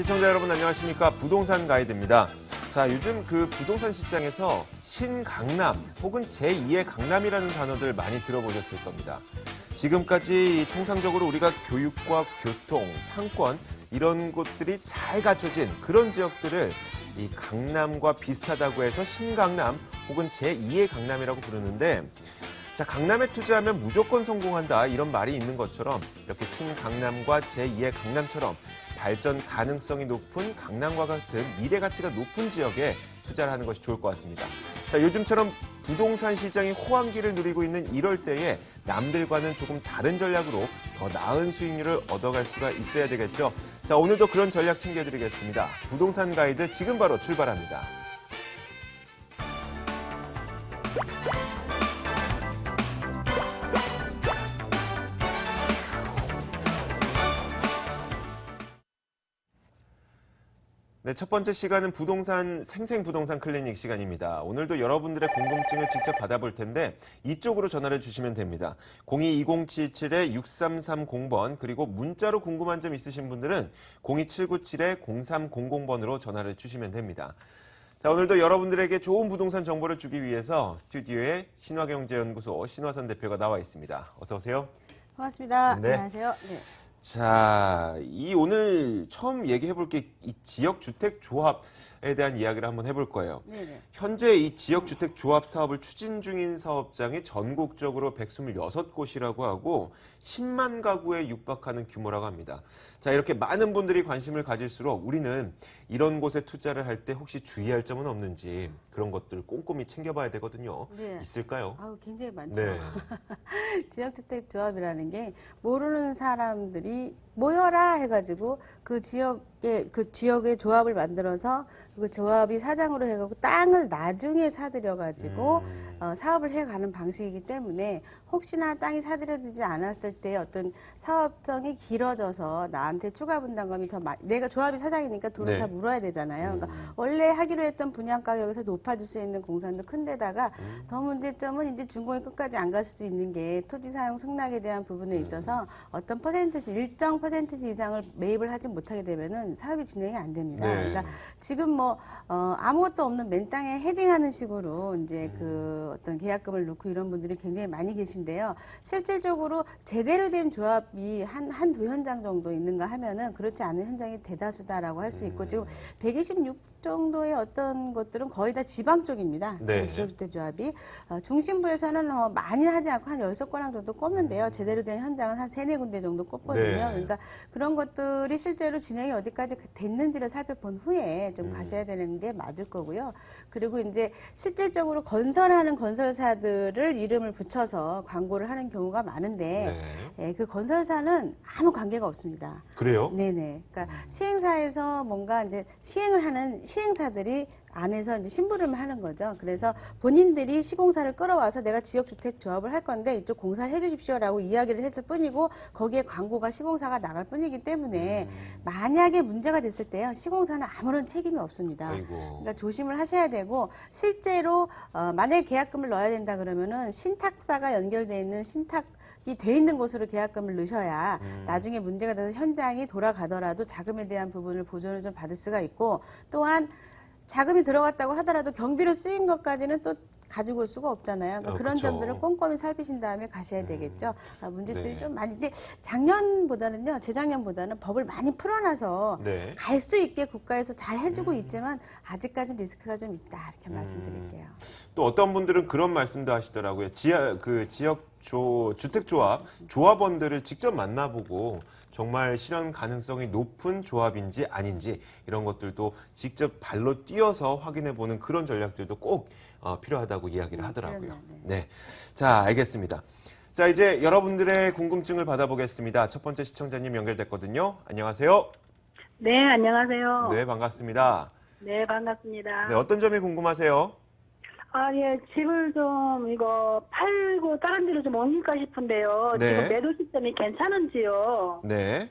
시청자 여러분 안녕하십니까? 부동산 가이드입니다. 자, 요즘 그 부동산 시장에서 신강남 혹은 제2의 강남이라는 단어들 많이 들어보셨을 겁니다. 지금까지 통상적으로 우리가 교육과 교통, 상권 이런 곳들이 잘 갖춰진 그런 지역들을 이 강남과 비슷하다고 해서 신강남 혹은 제2의 강남이라고 부르는데, 자, 강남에 투자하면 무조건 성공한다 이런 말이 있는 것처럼 이렇게 신강남과 제2의 강남처럼 발전 가능성이 높은 강남과 같은 미래 가치가 높은 지역에 투자를 하는 것이 좋을 것 같습니다. 자, 요즘처럼 부동산 시장이 호황기를 누리고 있는 이럴 때에 남들과는 조금 다른 전략으로 더 나은 수익률을 얻어갈 수가 있어야 되겠죠. 자, 오늘도 그런 전략 챙겨드리겠습니다. 부동산 가이드 지금 바로 출발합니다. 네, 첫 번째 시간은 생생부동산 클리닉 시간입니다. 오늘도 여러분들의 궁금증을 직접 받아볼 텐데 이쪽으로 전화를 주시면 됩니다. 02-2077-6330번 그리고 문자로 궁금한 점 있으신 분들은 02797-0300번으로 전화를 주시면 됩니다. 자, 오늘도 여러분들에게 좋은 부동산 정보를 주기 위해서 스튜디오에 신화경제연구소 신화선 대표가 나와 있습니다. 어서 오세요. 반갑습니다. 네. 안녕하세요. 네. 자, 오늘 처음 얘기해 볼 게 이 지역주택조합에 대한 이야기를 한번 해볼 거예요. 네네. 현재 이 지역주택조합 사업을 추진 중인 사업장이 전국적으로 126곳이라고 하고 10만 가구에 육박하는 규모라고 합니다. 자, 이렇게 많은 분들이 관심을 가질수록 우리는 이런 곳에 투자를 할 때 혹시 주의할 점은 없는지 그런 것들 꼼꼼히 챙겨봐야 되거든요. 네. 있을까요? 아우, 굉장히 많죠. 네. 지역주택조합이라는 게 모르는 사람들이 모여라 해가지고 그 지역의 조합을 만들어서 그 조합이 사장으로 해가지고 땅을 나중에 사들여가지고 사업을 해가는 방식이기 때문에 혹시나 땅이 사들여지지 않았을 때 어떤 사업성이 길어져서 나한테 추가 분담금이 내가 조합이 사장이니까 돈을 네. 다 물어야 되잖아요. 그러니까 원래 하기로 했던 분양 가격에서 높아질 수 있는 공산도 큰데다가 더 문제점은 이제 준공이 끝까지 안 갈 수도 있는 게 토지 사용 승낙에 대한 부분에 있어서 어떤 일정 퍼센티지 이상을 매입을 하지 못하게 되면은 사업이 진행이 안 됩니다. 네. 그러니까 지금 아무것도 없는 맨 땅에 헤딩하는 식으로 이제 그 어떤 계약금을 넣고 이런 분들이 굉장히 많이 계신데요. 실질적으로 제대로 된 조합이 한두 현장 정도 있는가 하면은 그렇지 않은 현장이 대다수다라고 할 수 있고 지금 126 정도의 어떤 것들은 거의 다 지방 쪽입니다. 네. 지역주택조합이. 중심부에서는 많이 하지 않고 한 10건랑 정도 꼽면 돼요. 제대로 된 현장은 한 3-4군데 정도 꼽거든요. 네. 그러니까 그런 것들이 실제로 진행이 어디까지 됐는지를 살펴본 후에 좀 가셔야 되는 게 맞을 거고요. 그리고 이제 실질적으로 건설하는 건설사들을 이름을 붙여서 광고를 하는 경우가 많은데 네. 그 건설사는 아무 관계가 없습니다. 그래요? 네네. 그러니까 시행사에서 뭔가 이제 시행을 하는 시행사들이 안에서 이제 심부름을 하는 거죠. 그래서 본인들이 시공사를 끌어와서 내가 지역주택 조합을 할 건데 이쪽 공사를 해주십시오라고 이야기를 했을 뿐이고 거기에 광고가 시공사가 나갈 뿐이기 때문에 만약에 문제가 됐을 때요 시공사는 아무런 책임이 없습니다. 아이고. 그러니까 조심을 하셔야 되고 실제로 만약에 계약금을 넣어야 된다 그러면은 신탁사가 연결돼 있는 이 돼 있는 곳으로 계약금을 넣으셔야 나중에 문제가 돼서 현장이 돌아가더라도 자금에 대한 부분을 보존을 좀 받을 수가 있고 또한 자금이 들어갔다고 하더라도 경비로 쓰인 것까지는 또 가지고 올 수가 없잖아요. 그러니까 그런 그쵸. 점들을 꼼꼼히 살피신 다음에 가셔야 되겠죠. 문제점이 네. 좀 많이. 근데 재작년보다는 법을 많이 풀어놔서 네. 갈 수 있게 국가에서 잘 해주고 있지만 아직까지는 리스크가 좀 있다 이렇게 말씀드릴게요. 또 어떤 분들은 그런 말씀도 하시더라고요. 주택조합 조합원들을 직접 만나보고 정말 실현 가능성이 높은 조합인지 아닌지 이런 것들도 직접 발로 뛰어서 확인해보는 그런 전략들도 꼭 필요하다고 이야기를 하더라고요. 그러네요. 네, 자, 알겠습니다. 자, 이제 여러분들의 궁금증을 받아보겠습니다. 첫 번째 시청자님 연결됐거든요. 안녕하세요. 네, 안녕하세요. 네, 반갑습니다. 네, 반갑습니다. 네, 어떤 점이 궁금하세요? 예, 집을 좀 팔고 다른 데로 좀 옮길까 싶은데요. 네. 지금 매도 시점이 괜찮은지요? 네.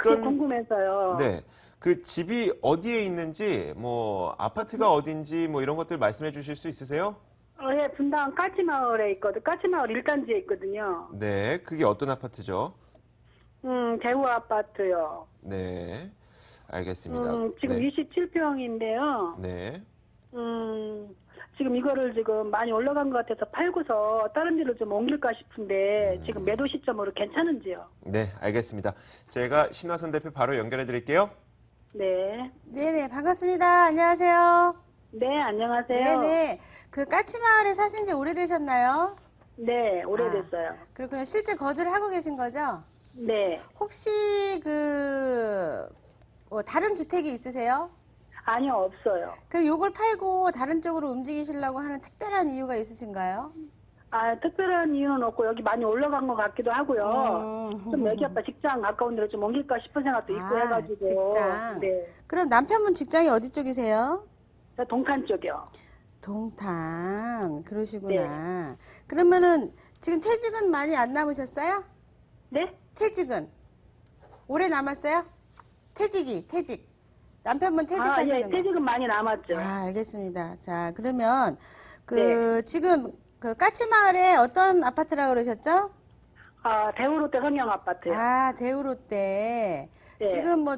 그게 궁금해서요. 네. 그 집이 어디에 있는지, 아파트가 어딘지, 이런 것들 말씀해 주실 수 있으세요? 예, 분당 까치마을에 있거든. 까치마을 1단지에 있거든요. 네. 그게 어떤 아파트죠? 대우 아파트요. 네. 알겠습니다. 지금 네. 27평인데요. 네. 지금 이거를 지금 많이 올라간 것 같아서 팔고서 다른 데로 좀 옮길까 싶은데 지금 매도 시점으로 괜찮은지요? 네, 알겠습니다. 제가 신화선 대표 바로 연결해 드릴게요. 네. 네네, 반갑습니다. 안녕하세요. 네, 안녕하세요. 네네. 그 까치마을에 사신 지 오래되셨나요? 네, 오래됐어요. 그렇군요. 실제 거주를 하고 계신 거죠? 네. 혹시 다른 주택이 있으세요? 아니요, 없어요. 그럼 요걸 팔고 다른 쪽으로 움직이시려고 하는 특별한 이유가 있으신가요? 아, 특별한 이유는 없고 여기 많이 올라간 것 같기도 하고요. 좀 애기 아빠 직장 가까운 데로 좀 옮길까 싶은 생각도 있고 해가지고. 직장. 네. 그럼 남편분 직장이 어디 쪽이세요? 저 동탄 쪽이요. 동탄. 그러시구나. 그러면은 지금 퇴직은 많이 안 남으셨어요? 네? 퇴직은? 오래 남았어요? 퇴직. 남편분 퇴직하시는 예, 거. 퇴직은 많이 남았죠. 알겠습니다. 자, 그러면 네. 지금 그 까치마을에 어떤 아파트라고 그러셨죠? 대우롯데 성형 아파트요. 대우롯데. 네. 지금 뭐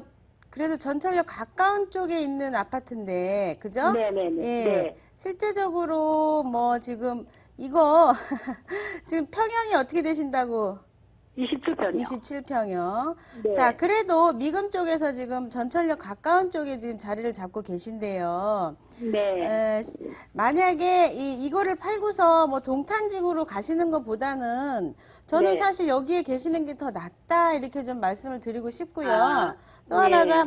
그래도 전철역 가까운 쪽에 있는 아파트인데, 그죠? 네네네. 예. 네. 실제적으로 뭐 지금 이거 지금 평형이 어떻게 되신다고? 27평이요. 27평형. 네. 자, 그래도 미금 쪽에서 지금 전철역 가까운 쪽에 지금 자리를 잡고 계신데요. 네. 만약에 이거를 팔고서 뭐 동탄직으로 가시는 것보다는 저는 네. 사실 여기에 계시는 게 더 낫다 이렇게 좀 말씀을 드리고 싶고요. 또 네. 하나가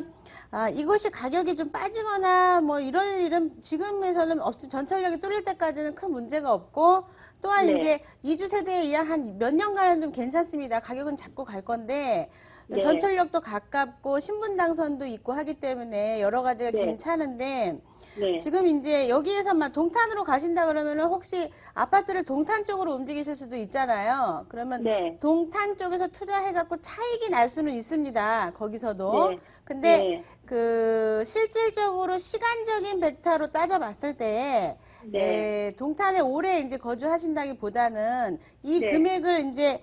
이것이 가격이 좀 빠지거나 뭐 이럴 일은 지금에서는 전철역이 뚫릴 때까지는 큰 문제가 없고 또한 네. 이제 이주 세대에 의한 한 몇 년간은 좀 괜찮습니다. 가격은 잡고 갈 건데 네. 전철역도 가깝고 신분당선도 있고 하기 때문에 여러 가지가 네. 괜찮은데 네. 지금 이제 여기에서만 동탄으로 가신다 그러면은 혹시 아파트를 동탄 쪽으로 움직이실 수도 있잖아요. 그러면 네. 동탄 쪽에서 투자해갖고 차익이 날 수는 있습니다. 거기서도. 네. 근데 네. 그 실질적으로 시간적인 벡터로 따져봤을 때 네. 동탄에 오래 이제 거주하신다기보다는 이 네. 금액을 이제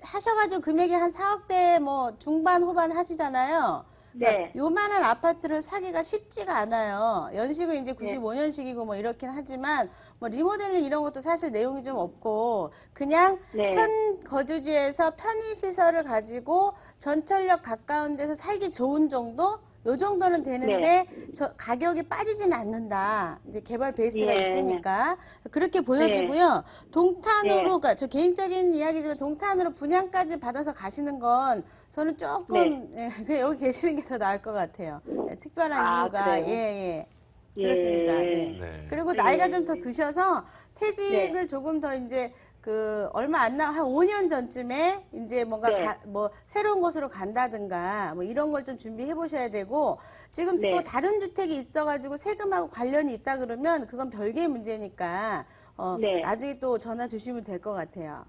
하셔가지고 금액이 한 4억대 뭐 중반 후반 하시잖아요. 네. 요만한 아파트를 사기가 쉽지가 않아요. 연식은 이제 95년식이고 뭐 이렇긴 하지만 뭐 리모델링 이런 것도 사실 내용이 좀 없고 그냥 네. 현 거주지에서 편의시설을 가지고 전철역 가까운 데서 살기 좋은 정도? 요 정도는 되는데 가격이 빠지진 않는다. 이제 개발 베이스가 예. 있으니까 그렇게 보여지고요. 동탄으로, 네. 그러니까 저 개인적인 이야기지만 동탄으로 분양까지 받아서 가시는 건 저는 조금 그냥 여기 계시는 게 더 나을 것 같아요. 특별한 이유가 그래요? 예. 예. 그렇습니다. 네. 네. 그리고 나이가 좀 더 드셔서 퇴직을 네. 조금 더 이제 얼마 안 한 5년 전쯤에 이제 뭔가 네. 뭐 새로운 곳으로 간다든가 뭐 이런 걸 좀 준비해 보셔야 되고 지금 네. 또 다른 주택이 있어가지고 세금하고 관련이 있다 그러면 그건 별개의 문제니까 네. 나중에 또 전화 주시면 될 것 같아요.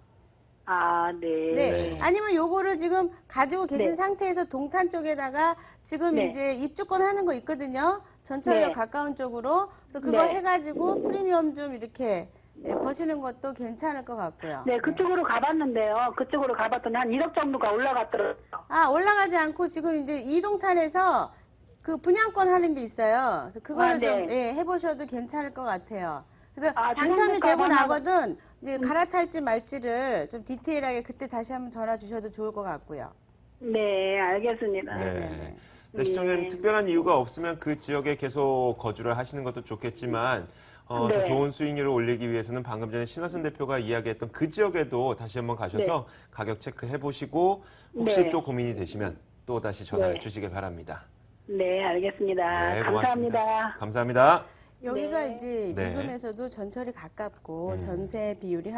네. 네. 네. 아니면 요거를 지금 가지고 계신 네. 상태에서 동탄 쪽에다가 지금 네. 이제 입주권 하는 거 있거든요. 전철역 네. 가까운 쪽으로. 그래서 그거 네. 해가지고 프리미엄 좀 이렇게 버시는 것도 괜찮을 것 같고요. 네, 그쪽으로 가봤는데요. 그쪽으로 가봤더니 한 1억 정도가 올라갔더라고요. 올라가지 않고 지금 이제 이동탄에서 그 분양권 하는 게 있어요. 그래서 그거를 네. 좀 해보셔도 괜찮을 것 같아요. 그래서 당첨이 지난주가 되고 하나- 나거든 이제 갈아탈지 말지를 좀 디테일하게 그때 다시 한번 전화 주셔도 좋을 것 같고요. 네, 알겠습니다. 네. 네, 시청자님 특별한 이유가 없으면 그 지역에 계속 거주를 하시는 것도 좋겠지만 더 네. 좋은 수익률을 올리기 위해서는 방금 전에 신화선 대표가 이야기했던 그 지역에도 다시 한번 가셔서 가격 체크해 보시고 혹시 네. 또 고민이 되시면 또 다시 전화를 네. 주시길 바랍니다. 네, 알겠습니다. 네, 감사합니다. 고맙습니다. 감사합니다. 여기가 네. 이제 네. 미금에서도 전철이 가깝고 전세 비율이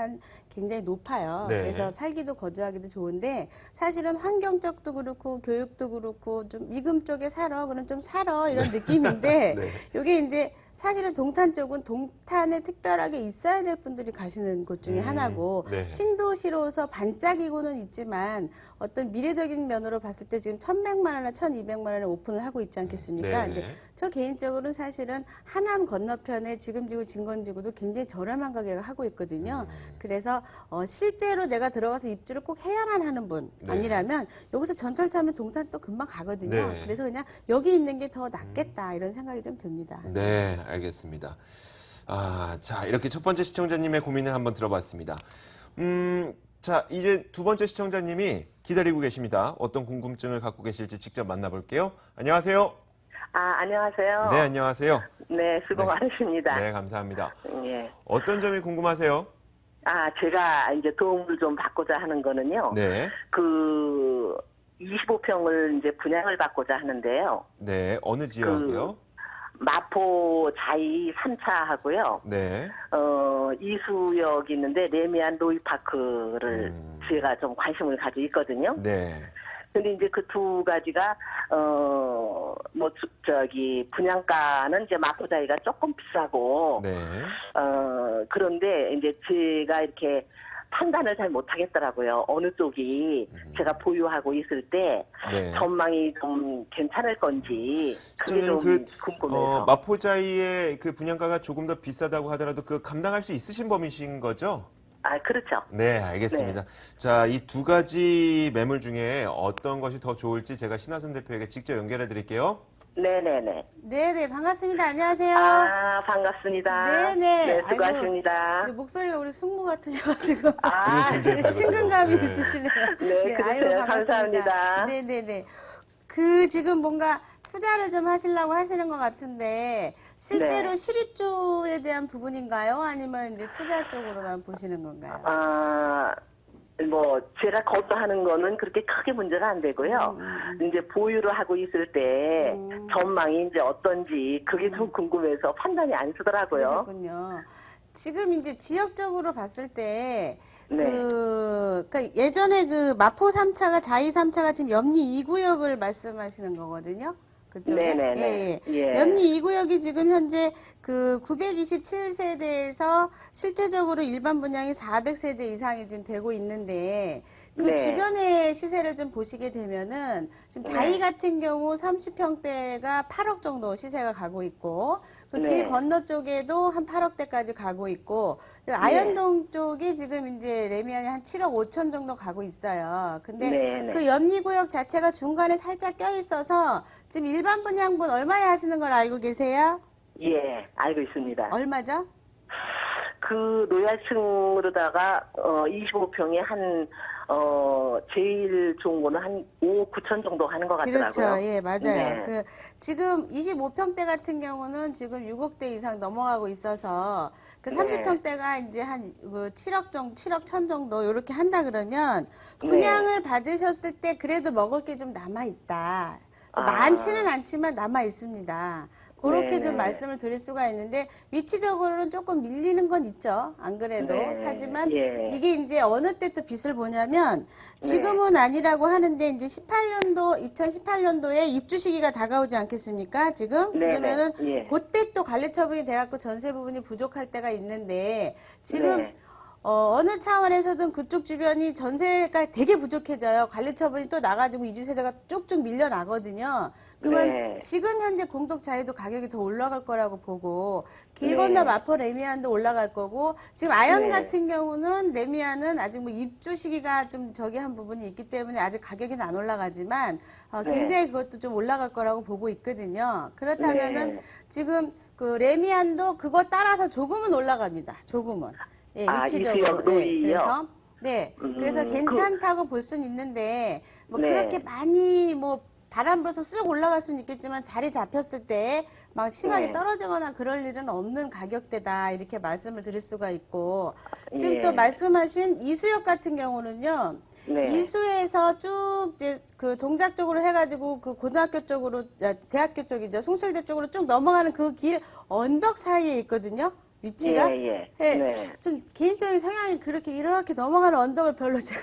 굉장히 높아요. 네. 그래서 살기도 거주하기도 좋은데 사실은 환경적도 그렇고 교육도 그렇고 좀 미금 쪽에 살아 그럼 좀 살아 이런 느낌인데 네. 이게 이제 사실은 동탄 쪽은 동탄에 특별하게 있어야 될 분들이 가시는 곳 중에 하나고 네. 신도시로서 반짝이고는 있지만 어떤 미래적인 면으로 봤을 때 지금 1,100만 원이나 1,200만 원에 오픈을 하고 있지 않겠습니까? 네. 근데 저 개인적으로는 사실은 하남 건너편에 지금지구 진건지구도 굉장히 저렴한 가격에 하고 있거든요. 그래서 실제로 내가 들어가서 입주를 꼭 해야만 하는 분 네. 아니라면 여기서 전철 타면 동산 또 금방 가거든요. 네. 그래서 그냥 여기 있는 게 더 낫겠다 이런 생각이 좀 듭니다. 네, 알겠습니다. 자, 이렇게 첫 번째 시청자님의 고민을 한번 들어봤습니다. 자, 이제 두 번째 시청자님이 기다리고 계십니다. 어떤 궁금증을 갖고 계실지 직접 만나볼게요. 안녕하세요. 안녕하세요. 네, 안녕하세요. 네, 수고 네. 많으십니다. 네, 감사합니다. 예. 어떤 점이 궁금하세요? 제가 이제 도움을 좀 받고자 하는 거는요. 네, 25평을 이제 분양을 받고자 하는데요. 네, 어느 지역이요? 마포 자이 3차 하고요. 네, 이수역이 있는데 레미안 로이파크를 제가 좀 관심을 가지고 있거든요. 네, 근데 이제 그 두 가지가 분양가는 이제 마포자이가 조금 비싸고 네. 그런데 이제 제가 이렇게 판단을 잘 못하겠더라고요. 어느 쪽이 제가 보유하고 있을 때 네. 전망이 좀 괜찮을 건지 그게 좀 저는 궁금해서. 마포자이의 그 분양가가 조금 더 비싸다고 하더라도 그 감당할 수 있으신 범위신 거죠? 그렇죠. 네, 알겠습니다. 자, 이 두 가지 매물 중에 어떤 것이 더 좋을지 제가 신하선 대표에게 직접 연결해 드릴게요. 네네네. 네네, 반갑습니다. 안녕하세요. 반갑습니다. 네네. 네, 수고하십니다. 근데 목소리가 우리 숙모 같으셔가지고 그리고 굉장히 밝으세요. 친근감이 네. 있으시네요. 네, 그러세요. 감사합니다. 네네네. 지금 뭔가 투자를 좀 하시려고 하시는 것 같은데 실제로 네. 실입주에 대한 부분인가요? 아니면 이제 투자 쪽으로만 보시는 건가요? 제가 거주하는 거는 그렇게 크게 문제가 안 되고요. 이제 보유를 하고 있을 때 전망이 이제 어떤지 그게 좀 궁금해서 판단이 안 서더라고요. 그러셨군요. 지금 이제 지역적으로 봤을 때 네. 그러니까 예전에 그 마포 3차가 자이 3차가 지금 염리 2구역을 말씀하시는 거거든요. 그쪽에. 네네네. 예. 염리 2구역이 지금 현재 그 927세대에서 실제적으로 일반 분양이 400세대 이상이 지금 되고 있는데 그 네. 주변의 시세를 좀 보시게 되면은 지금 자이 네. 같은 경우 30평대가 8억 정도 시세가 가고 있고 그 네. 길 건너 쪽에도 한 8억대까지 가고 있고 아현동 쪽이 지금 이제 레미안이 한 7억 5천 정도 가고 있어요. 근데 네네. 그 염리구역 자체가 중간에 살짝 껴 있어서 지금 일반 분양분 얼마에 하시는 걸 알고 계세요? 예, 알고 있습니다. 얼마죠? 그 노야층으로다가 25평에 제일 좋은 거는 한 5억 9천 정도 하는 것 같더라고요. 그렇죠. 예, 맞아요. 네. 지금 25평대 같은 경우는 지금 6억대 이상 넘어가고 있어서 그 네. 30평대가 이제 한 7억 천 정도 이렇게 한다 그러면 분양을 받으셨을 때 그래도 먹을 게 좀 남아 있다. 많지는 않지만 남아 있습니다. 그렇게 네. 좀 말씀을 드릴 수가 있는데 위치적으로는 조금 밀리는 건 있죠. 안 그래도. 네. 하지만 예. 이게 이제 어느 때 또 빚을 보냐면 지금은 아니라고 하는데 이제 2018년도에 입주 시기가 다가오지 않겠습니까? 지금? 네, 그러면은 네. 예. 그때 또 관리 처분이 돼갖고 전세 부분이 부족할 때가 있는데 지금 네. 어느 차원에서든 그쪽 주변이 전세가 되게 부족해져요. 관리 처분이 또 나가지고 이주 세대가 쭉쭉 밀려나거든요. 그러면 네. 지금 현재 공동 자유도 가격이 더 올라갈 거라고 보고 길 네. 건너 마포 레미안도 올라갈 거고 지금 아현 네. 같은 경우는 레미안은 아직 뭐 입주 시기가 좀 저기 한 부분이 있기 때문에 아직 가격은 안 올라가지만 네. 굉장히 그것도 좀 올라갈 거라고 보고 있거든요. 그렇다면은 네. 지금 그 레미안도 그거 따라서 조금은 올라갑니다. 조금은. 예, 위치적으로. 이수역 노이요? 그래서 괜찮다고 볼 수는 있는데 뭐 네. 그렇게 많이 뭐 바람 불어서 쑥 올라갈 수는 있겠지만 자리 잡혔을 때 막 심하게 네. 떨어지거나 그럴 일은 없는 가격대다 이렇게 말씀을 드릴 수가 있고 지금 예. 또 말씀하신 이수역 같은 경우는요. 네. 이수에서 쭉 이제 그 동작 쪽으로 해가지고 그 고등학교 쪽으로 대학교 쪽이죠. 숭실대 쪽으로 쭉 넘어가는 그 길 언덕 사이에 있거든요. 위치가. 예. 예, 네. 좀 개인적인 성향이 그렇게 이렇게 넘어가는 언덕을 별로 제가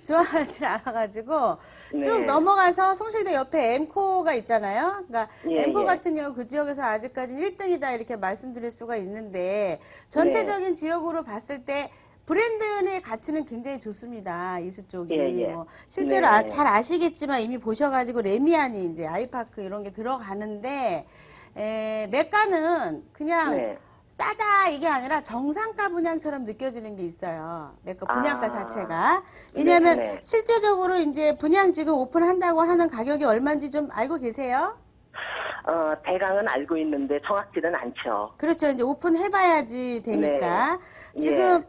좋아하지 않아가지고 네. 쭉 넘어가서 송실대 옆에 엠코가 있잖아요. 그러니까 예, 엠코 예. 같은 경우 그 지역에서 아직까지 1등이다 이렇게 말씀드릴 수가 있는데 전체적인 네. 지역으로 봤을 때 브랜드의 가치는 굉장히 좋습니다. 이수 쪽이. 예, 예. 뭐 실제로 네. 잘 아시겠지만 이미 보셔가지고 레미안이 이제 아이파크 이런 게 들어가는데 매가는 그냥 네. 싸다 이게 아니라 정상가 분양처럼 느껴지는 게 있어요. 매가 분양가 아. 자체가. 왜냐하면 네. 실제적으로 이제 분양 지금 오픈한다고 하는 가격이 얼마인지 좀 알고 계세요? 대강은 알고 있는데 정확지는 않죠. 그렇죠. 이제 오픈해봐야지 되니까. 네. 지금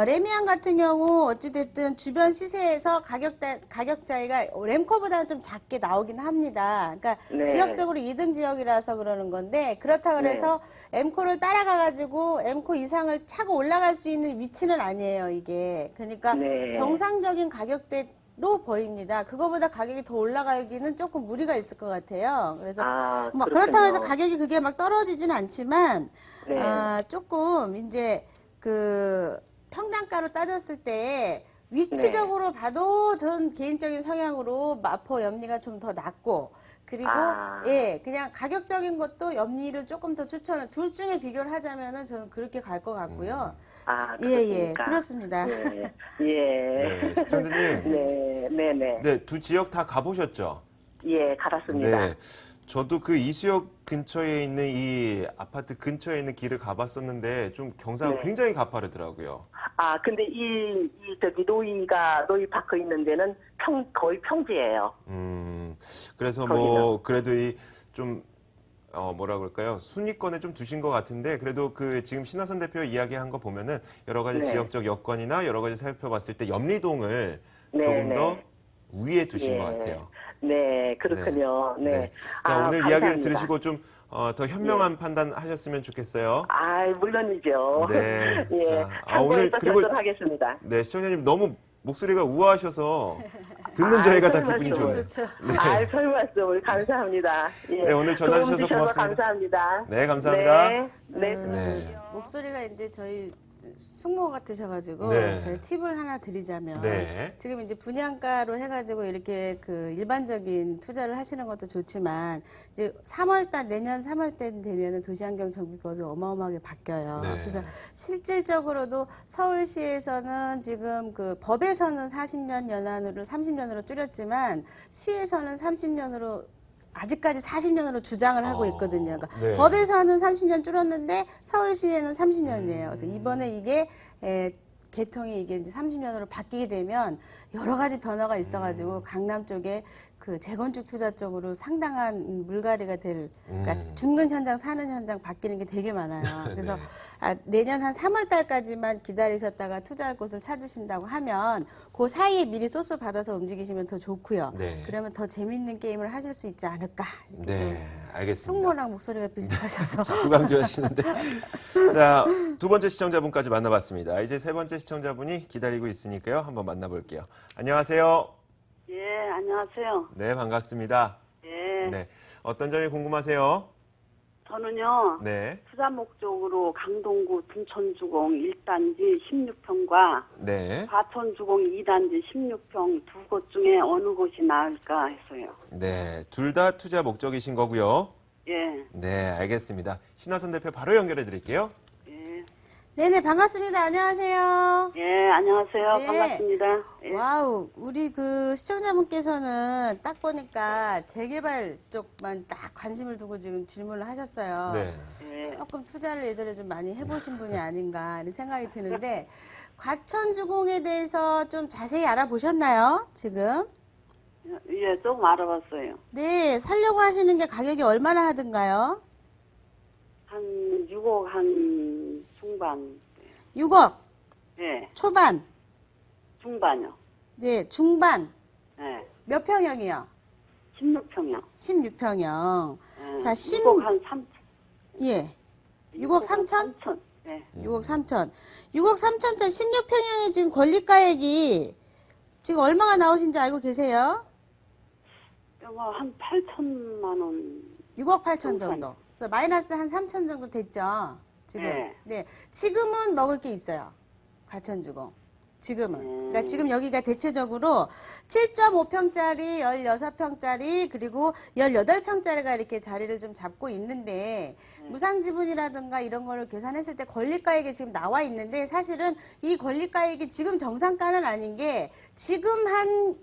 레미안 같은 경우 어찌됐든 주변 시세에서 가격 차이가 램코보다는 좀 작게 나오긴 합니다. 그러니까 네. 지역적으로 2등 지역이라서 그러는 건데 그렇다 그래서 엠코를 따라가가지고 엠코 이상을 차고 올라갈 수 있는 위치는 아니에요. 이게. 그러니까 네. 정상적인 가격대 로 보입니다. 그거보다 가격이 더 올라가기는 조금 무리가 있을 것 같아요. 그래서 뭐 그렇다고 해서 가격이 그게 막 떨어지진 않지만 네. 조금 이제 그 평당가로 따졌을 때 위치적으로 봐도 저는 개인적인 성향으로 마포 염리가 좀 더 낫고 그리고 예 그냥 가격적인 것도 염리를 조금 더 추천을 둘 중에 비교를 하자면은 저는 그렇게 갈 것 같고요. 예 그렇습니다. 예. 예. 네, 시청자님. 네네. 네, 두 지역 다 가보셨죠? 예, 가봤습니다. 네. 저도 그 이수역 근처에 있는 이 아파트 근처에 있는 길을 가봤었는데 좀 경사가 네. 굉장히 가파르더라고요. 근데 저기 노이파크 있는 데는 거의 평지예요. 그래서 거기는. 뭐 그래도 좀 뭐라 그럴까요? 순위권에 좀 두신 것 같은데 그래도 그 지금 신하선 대표 이야기한 거 보면은 여러 가지 네. 지역적 여건이나 여러 가지 살펴봤을 때 염리동을 네, 조금 네. 더 위에 두신 예. 것 같아요. 네, 그렇군요. 네. 자, 오늘 감사합니다. 이야기를 들으시고 좀 더 현명한 판단하셨으면 좋겠어요. 물론이죠. 네. 예. 자, 오늘 참고해서 그리고 결정하겠습니다. 네, 시청자님 너무 목소리가 우아하셔서 듣는 저희가 다 기분이 좋네요. 좋죠. 별 말씀을 감사합니다. 예. 네, 오늘 전화 도움 주셔서 주셔서 고맙습니다. 감사합니다. 네, 감사합니다. 네. 네. 목소리가 이제 저희 숙모 같으셔가지고 네. 저희 팁을 하나 드리자면 네. 지금 이제 분양가로 해가지고 이렇게 그 일반적인 투자를 하시는 것도 좋지만 이제 3월달 내년 3월달 되면은 도시환경정비법이 어마어마하게 바뀌어요. 네. 그래서 실질적으로도 서울시에서는 지금 그 법에서는 40년 연한으로 30년으로 줄였지만 시에서는 30년으로 아직까지 40년으로 주장을 하고 있거든요. 그러니까 네. 법에서는 30년 줄었는데 서울시에는 30년이에요. 그래서 이번에 이게 개통이 이게 이제 30년으로 바뀌게 되면 여러 가지 변화가 있어가지고 강남 쪽에 그 재건축 투자 쪽으로 상당한 물갈이가 될, 그러니까 죽는 현장, 사는 현장 바뀌는 게 되게 많아요. 그래서 네. 내년 한 3월 달까지만 기다리셨다가 투자할 곳을 찾으신다고 하면 그 사이에 미리 소스 받아서 움직이시면 더 좋고요. 네. 그러면 더 재밌는 게임을 하실 수 있지 않을까. 이렇게 좀 네, 알겠습니다. 숙모랑 목소리가 비슷하셔서. 자꾸 강조하시는데. 자, 두 번째 시청자분까지 만나봤습니다. 이제 세 번째 시청자분이 기다리고 있으니까요. 한번 만나볼게요. 안녕하세요. 예, 안녕하세요. 네, 반갑습니다. 예, 네, 어떤 점이 궁금하세요? 저는요, 네, 투자 목적으로 강동구 둔천주공 1단지 16평과 네, 과천주공 2단지 16평 두 곳 중에 어느 곳이 나을까 해서요. 네, 둘 다 투자 목적이신 거고요. 예, 네, 알겠습니다. 신하선 대표 바로 연결해 드릴게요. 예, 네네, 반갑습니다. 안녕하세요. 예, 안녕하세요. 네. 반갑습니다. 예, 와우, 우리 그 시청자분께서는 딱 보니까 재개발 쪽만 딱 관심을 두고 지금 질문을 하셨어요. 네, 예, 조금 투자를 예전에 좀 많이 해보신 분이 아닌가 이런 생각이 드는데 과천주공에 대해서 좀 자세히 알아보셨나요? 지금? 예, 조금 알아봤어요. 네, 살려고 하시는 게 가격이 얼마나 하던가요? 한 6억 한 중반. 6억 예, 초반, 중반요. 네, 중반. 예, 몇 평형이요? 16평이요. 16평형. 예, 자, 6억 한 3천. 예. 6억 3천? 3천. 예. 6억 3천. 6억 3천짜리 16평형의 지금 권리가액이 지금 얼마가 나오신지 알고 계세요? 한 8천만 원. 6억 8천 정도. 그래서 마이너스 한 3천 정도 됐죠. 지금. 네. 네. 지금은 먹을 게 있어요. 과천주공. 지금은. 그러니까 지금 여기가 대체적으로 7.5평짜리, 16평짜리, 그리고 18평짜리가 이렇게 자리를 좀 잡고 있는데, 무상지분이라든가 이런 거를 계산했을 때 권리가액이 지금 나와 있는데, 사실은 이 권리가액이 지금 정상가는 아닌 게, 지금 한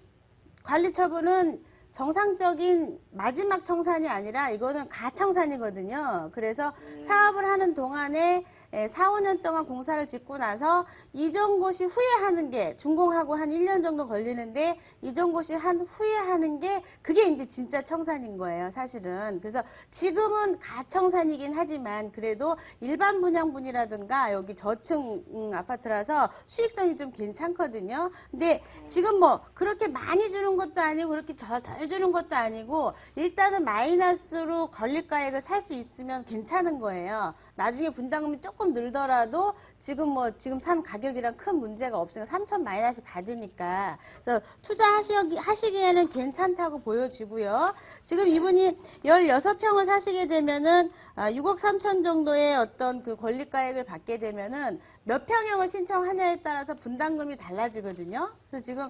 관리처분은 정상적인 마지막 청산이 아니라 이거는 가청산이거든요. 그래서 사업을 하는 동안에 4, 5년 동안 공사를 짓고 나서 이전 고시 후에 하는 게 준공하고 한 1년 정도 걸리는데 이전 고시 한 후에 하는 게 그게 이제 진짜 청산인 거예요, 사실은. 그래서 지금은 가청산이긴 하지만 그래도 일반 분양분이라든가 여기 저층 아파트라서 수익성이 좀 괜찮거든요. 근데 지금 뭐 그렇게 많이 주는 것도 아니고 그렇게 덜 주는 것도 아니고 일단은 마이너스로 권리가액을 살 수 있으면 괜찮은 거예요. 나중에 분담금이 조금 늘더라도 지금 산 가격이랑 큰 문제가 없으니까 3천 마이너스 받으니까 그래서 투자하시기에는 괜찮다고 보여지고요. 지금 이분이 16평을 사시게 되면은 6억 3천 정도의 어떤 그 권리가액을 받게 되면은 몇 평형을 신청하냐에 따라서 분담금이 달라지거든요. 그래서 지금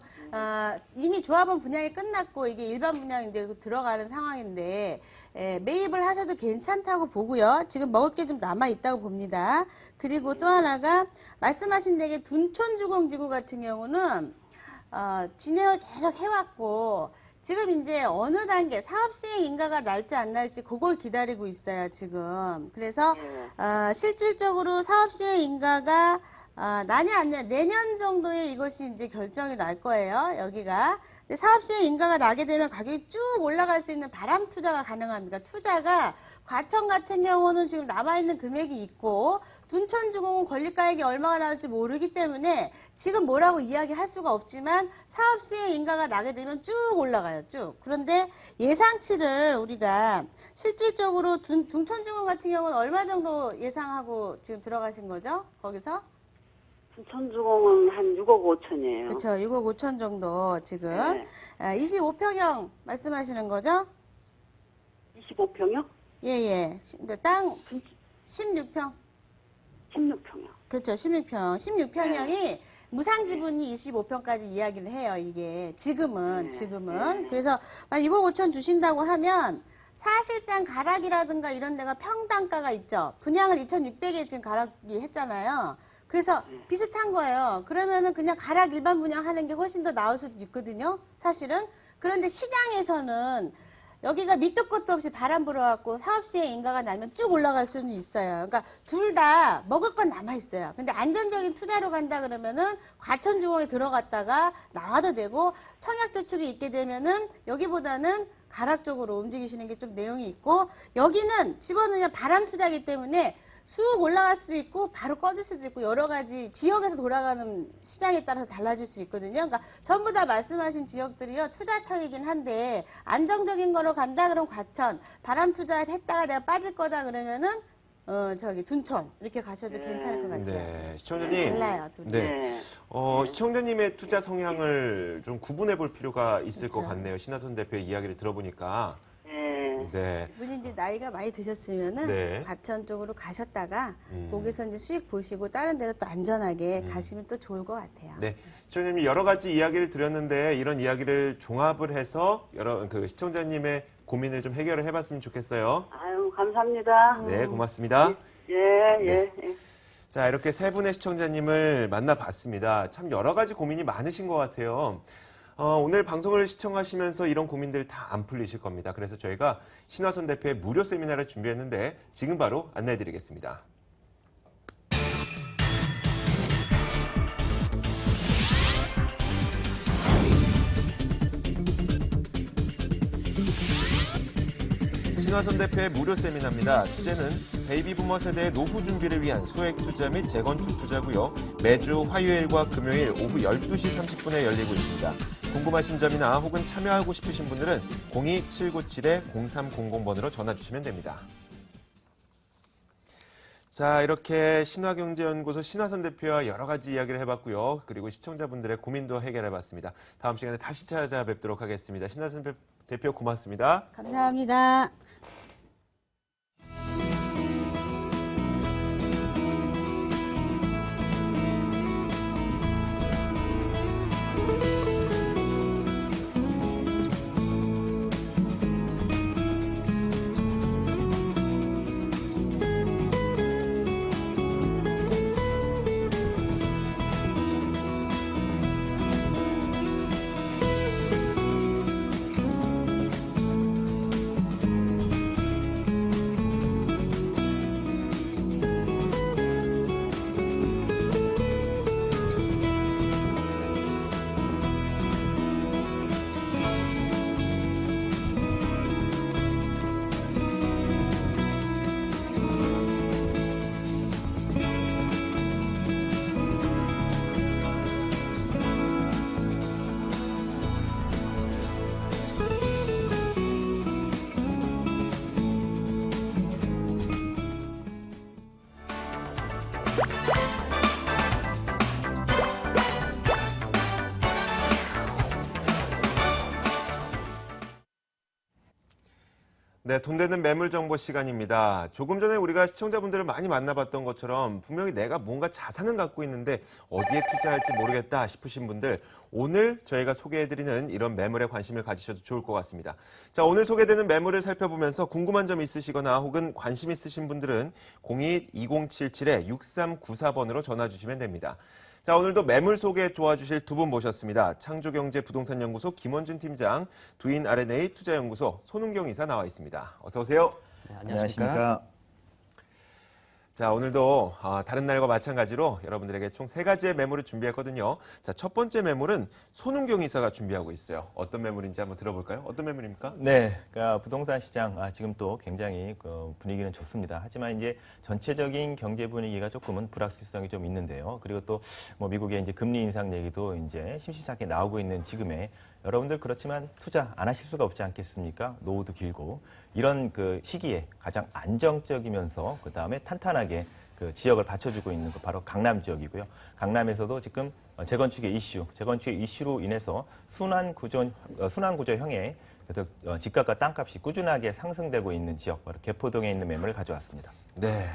이미 조합원 분양이 끝났고 이게 일반 분양 이제 들어가는 상황인데 매입을 하셔도 괜찮다고 보고요. 지금 먹을 게 좀 남아 있다고 봅니다. 그리고 또 하나가 말씀하신 대로 둔촌주공지구 같은 경우는 진행을 계속 해왔고 지금 이제 어느 단계 사업 시행 인가가 날지 안 날지 그걸 기다리고 있어요, 지금. 그래서 실질적으로 사업 시행 인가가 나냐 안 나냐 내년 정도에 이것이 이제 결정이 날 거예요, 여기가. 근데 사업 시행 인가가 나게 되면 가격이 쭉 올라갈 수 있는 바람 투자가 가능합니다. 투자가 과천 같은 경우는 지금 남아있는 금액이 있고 둔촌주공은 권리가액이 얼마가 나올지 모르기 때문에 지금 뭐라고 이야기할 수가 없지만 사업 시행 인가가 나게 되면 쭉 올라가요, 쭉. 그런데 예상치를 우리가 실질적으로 둔촌주공 같은 경우는 얼마 정도 예상하고 지금 들어가신 거죠, 거기서? 둔촌주공은 한 6억 5천이에요. 그렇죠. 6억 5천 정도 지금. 네. 25평형 말씀하시는 거죠? 25평이요? 예. 그러니까 땅 16평. 16평이요. 그렇죠. 16평. 16평형이 무상 지분이 25평까지 이야기를 해요, 이게. 지금은. 그래서 6억 5천 주신다고 하면 사실상 가락이라든가 이런 데가 평당가가 있죠. 분양을 2,600에 지금 가락이 했잖아요. 그래서 비슷한 거예요. 그러면은 그냥 가락 일반 분양하는 게 훨씬 더 나을 수도 있거든요, 사실은. 그런데 시장에서는 여기가 밑도 끝도 없이 바람 불어갖고 사업 시행 인가가 나면 쭉 올라갈 수는 있어요. 그러니까 둘 다 먹을 건 남아 있어요. 근데 안전적인 투자로 간다 그러면은 과천주공에 들어갔다가 나와도 되고 청약저축이 있게 되면은 여기보다는 가락 쪽으로 움직이시는 게 좀 내용이 있고 여기는 집어넣으면 바람 투자이기 때문에 쑥 올라갈 수도 있고 바로 꺼질 수도 있고 여러 가지 지역에서 돌아가는 시장에 따라서 달라질 수 있거든요. 그러니까 전부 다 말씀하신 지역들이요 투자처이긴 한데 안정적인 거로 간다 그러면 과천 바람 투자했다가 내가 빠질 거다 그러면은 둔촌 이렇게 가셔도 괜찮을 것 같아요. 네, 시청자님. 달라요, 둘이. 네. 시청자님의 투자 성향을 좀 구분해 볼 필요가 있을 것 같네요. 신하선 대표의 이야기를 들어보니까. 네. 이분이 이제 나이가 많이 드셨으면은 네. 과천 쪽으로 가셨다가 거기서 이제 수익 보시고 다른 데로 또 안전하게 가시면 또 좋을 것 같아요. 네. 시청자님 여러 가지 이야기를 드렸는데 이런 이야기를 종합을 해서 여러 시청자님의 고민을 좀 해결을 해봤으면 좋겠어요. 아유, 감사합니다. 네, 고맙습니다. 예. 자, 이렇게 세 분의 시청자님을 만나봤습니다. 참 여러 가지 고민이 많으신 것 같아요. 오늘 방송을 시청하시면서 이런 고민들 다 안 풀리실 겁니다. 그래서 저희가 신하선 대표의 무료 세미나를 준비했는데 지금 바로 안내해드리겠습니다. 신하선 대표의 무료 세미나입니다. 주제는 베이비부머 세대의 노후 준비를 위한 소액 투자 및 재건축 투자고요. 매주 화요일과 금요일 오후 12시 30분에 열리고 있습니다. 궁금하신 점이나 혹은 참여하고 싶으신 분들은 02797-0300번으로 전화 주시면 됩니다. 자, 이렇게 신화경제연구소 신하선 대표와 여러 가지 이야기를 해봤고요. 그리고 시청자분들의 고민도 해결해봤습니다. 다음 시간에 다시 찾아뵙도록 하겠습니다. 신하선 대표 고맙습니다. 감사합니다. 네, 돈 되는 매물 정보 시간입니다. 조금 전에 우리가 시청자분들을 많이 만나봤던 것처럼 분명히 내가 뭔가 자산은 갖고 있는데 어디에 투자할지 모르겠다 싶으신 분들, 오늘 저희가 소개해드리는 이런 매물에 관심을 가지셔도 좋을 것 같습니다. 자, 오늘 소개되는 매물을 살펴보면서 궁금한 점 있으시거나 혹은 관심 있으신 분들은 02-2077-6394번으로 전화 주시면 됩니다. 자, 오늘도 매물 소개 도와주실 두 분 모셨습니다. 창조경제부동산연구소 김원준 팀장, 두인 R&A 투자연구소 손은경 이사 나와 있습니다. 어서 오세요. 네, 안녕하십니까. 자, 오늘도 다른 날과 마찬가지로 여러분들에게 총 3가지의 매물을 준비했거든요. 자, 첫 번째 매물은 손은경 이사가 준비하고 있어요. 어떤 매물인지 한번 들어볼까요? 어떤 매물입니까? 네, 그러니까 부동산 시장 지금 또 굉장히 분위기는 좋습니다. 하지만 이제 전체적인 경제 분위기가 조금은 불확실성이 좀 있는데요. 그리고 또 뭐 미국의 이제 금리 인상 얘기도 이제 심심찮게 나오고 있는 지금에 여러분들 그렇지만 투자 안 하실 수가 없지 않겠습니까? 노후도 길고 이런 그 시기에 가장 안정적이면서 그 다음에 탄탄하게 그 지역을 받쳐주고 있는 거 바로 강남 지역이고요. 강남에서도 지금 재건축의 이슈로 인해서 순환 구조형의 집값과 땅값이 꾸준하게 상승되고 있는 지역, 바로 개포동에 있는 매물을 가져왔습니다. 네.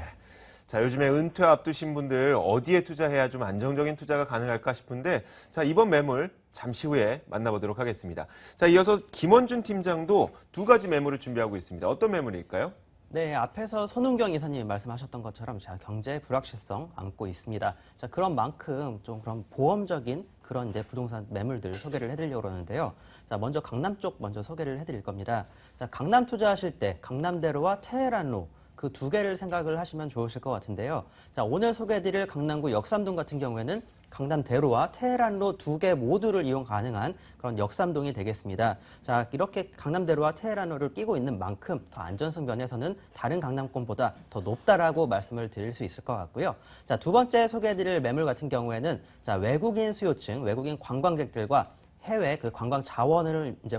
자, 요즘에 은퇴 앞두신 분들 어디에 투자해야 좀 안정적인 투자가 가능할까 싶은데, 자, 이번 매물 잠시 후에 만나보도록 하겠습니다. 자, 이어서 김원준 팀장도 2가지 매물을 준비하고 있습니다. 어떤 매물일까요? 네, 앞에서 손은경 이사님이 말씀하셨던 것처럼 경제 불확실성 안고 있습니다. 자, 그런 만큼 좀 그런 보험적인 그런 이제 부동산 매물들 소개를 해드리려고 그러는데요. 자, 먼저 강남 쪽 먼저 소개를 해드릴 겁니다. 자, 강남 투자하실 때 강남대로와 테헤란로 그 2개를 생각을 하시면 좋으실 것 같은데요. 자, 오늘 소개해드릴 강남구 역삼동 같은 경우에는 강남대로와 테헤란로 2개 모두를 이용 가능한 그런 역삼동이 되겠습니다. 자, 이렇게 강남대로와 테헤란로를 끼고 있는 만큼 더 안전성 면에서는 다른 강남권보다 더 높다라고 말씀을 드릴 수 있을 것 같고요. 자, 2번째 소개해드릴 매물 같은 경우에는 자, 외국인 수요층, 외국인 관광객들과 해외 그 관광 자원을 이제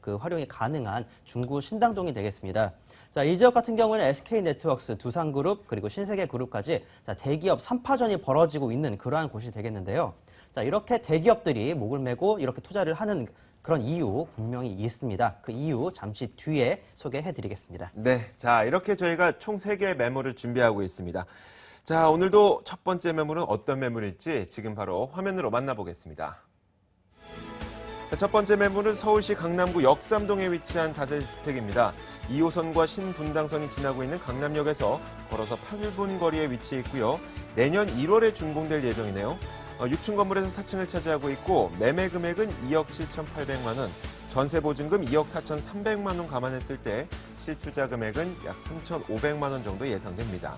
활용이 가능한 중구 신당동이 되겠습니다. 자, 이 지역 같은 경우는 SK네트워크스, 두산그룹, 그리고 신세계그룹까지 자, 대기업 3파전이 벌어지고 있는 그러한 곳이 되겠는데요. 자, 이렇게 대기업들이 목을 메고 이렇게 투자를 하는 그런 이유 분명히 있습니다. 그 이유 잠시 뒤에 소개해드리겠습니다. 네, 자, 이렇게 저희가 총 3개의 매물을 준비하고 있습니다. 자, 오늘도 첫 번째 매물은 어떤 매물일지 지금 바로 화면으로 만나보겠습니다. 자, 첫 번째 매물은 서울시 강남구 역삼동에 위치한 다세대주택입니다. 2호선과 신분당선이 지나고 있는 강남역에서 걸어서 8분 거리에 위치해 있고요. 내년 1월에 준공될 예정이네요. 6층 건물에서 4층을 차지하고 있고 매매 금액은 2억 7,800만 원, 전세 보증금 2억 4,300만 원 감안했을 때 실투자 금액은 약 3,500만 원 정도 예상됩니다.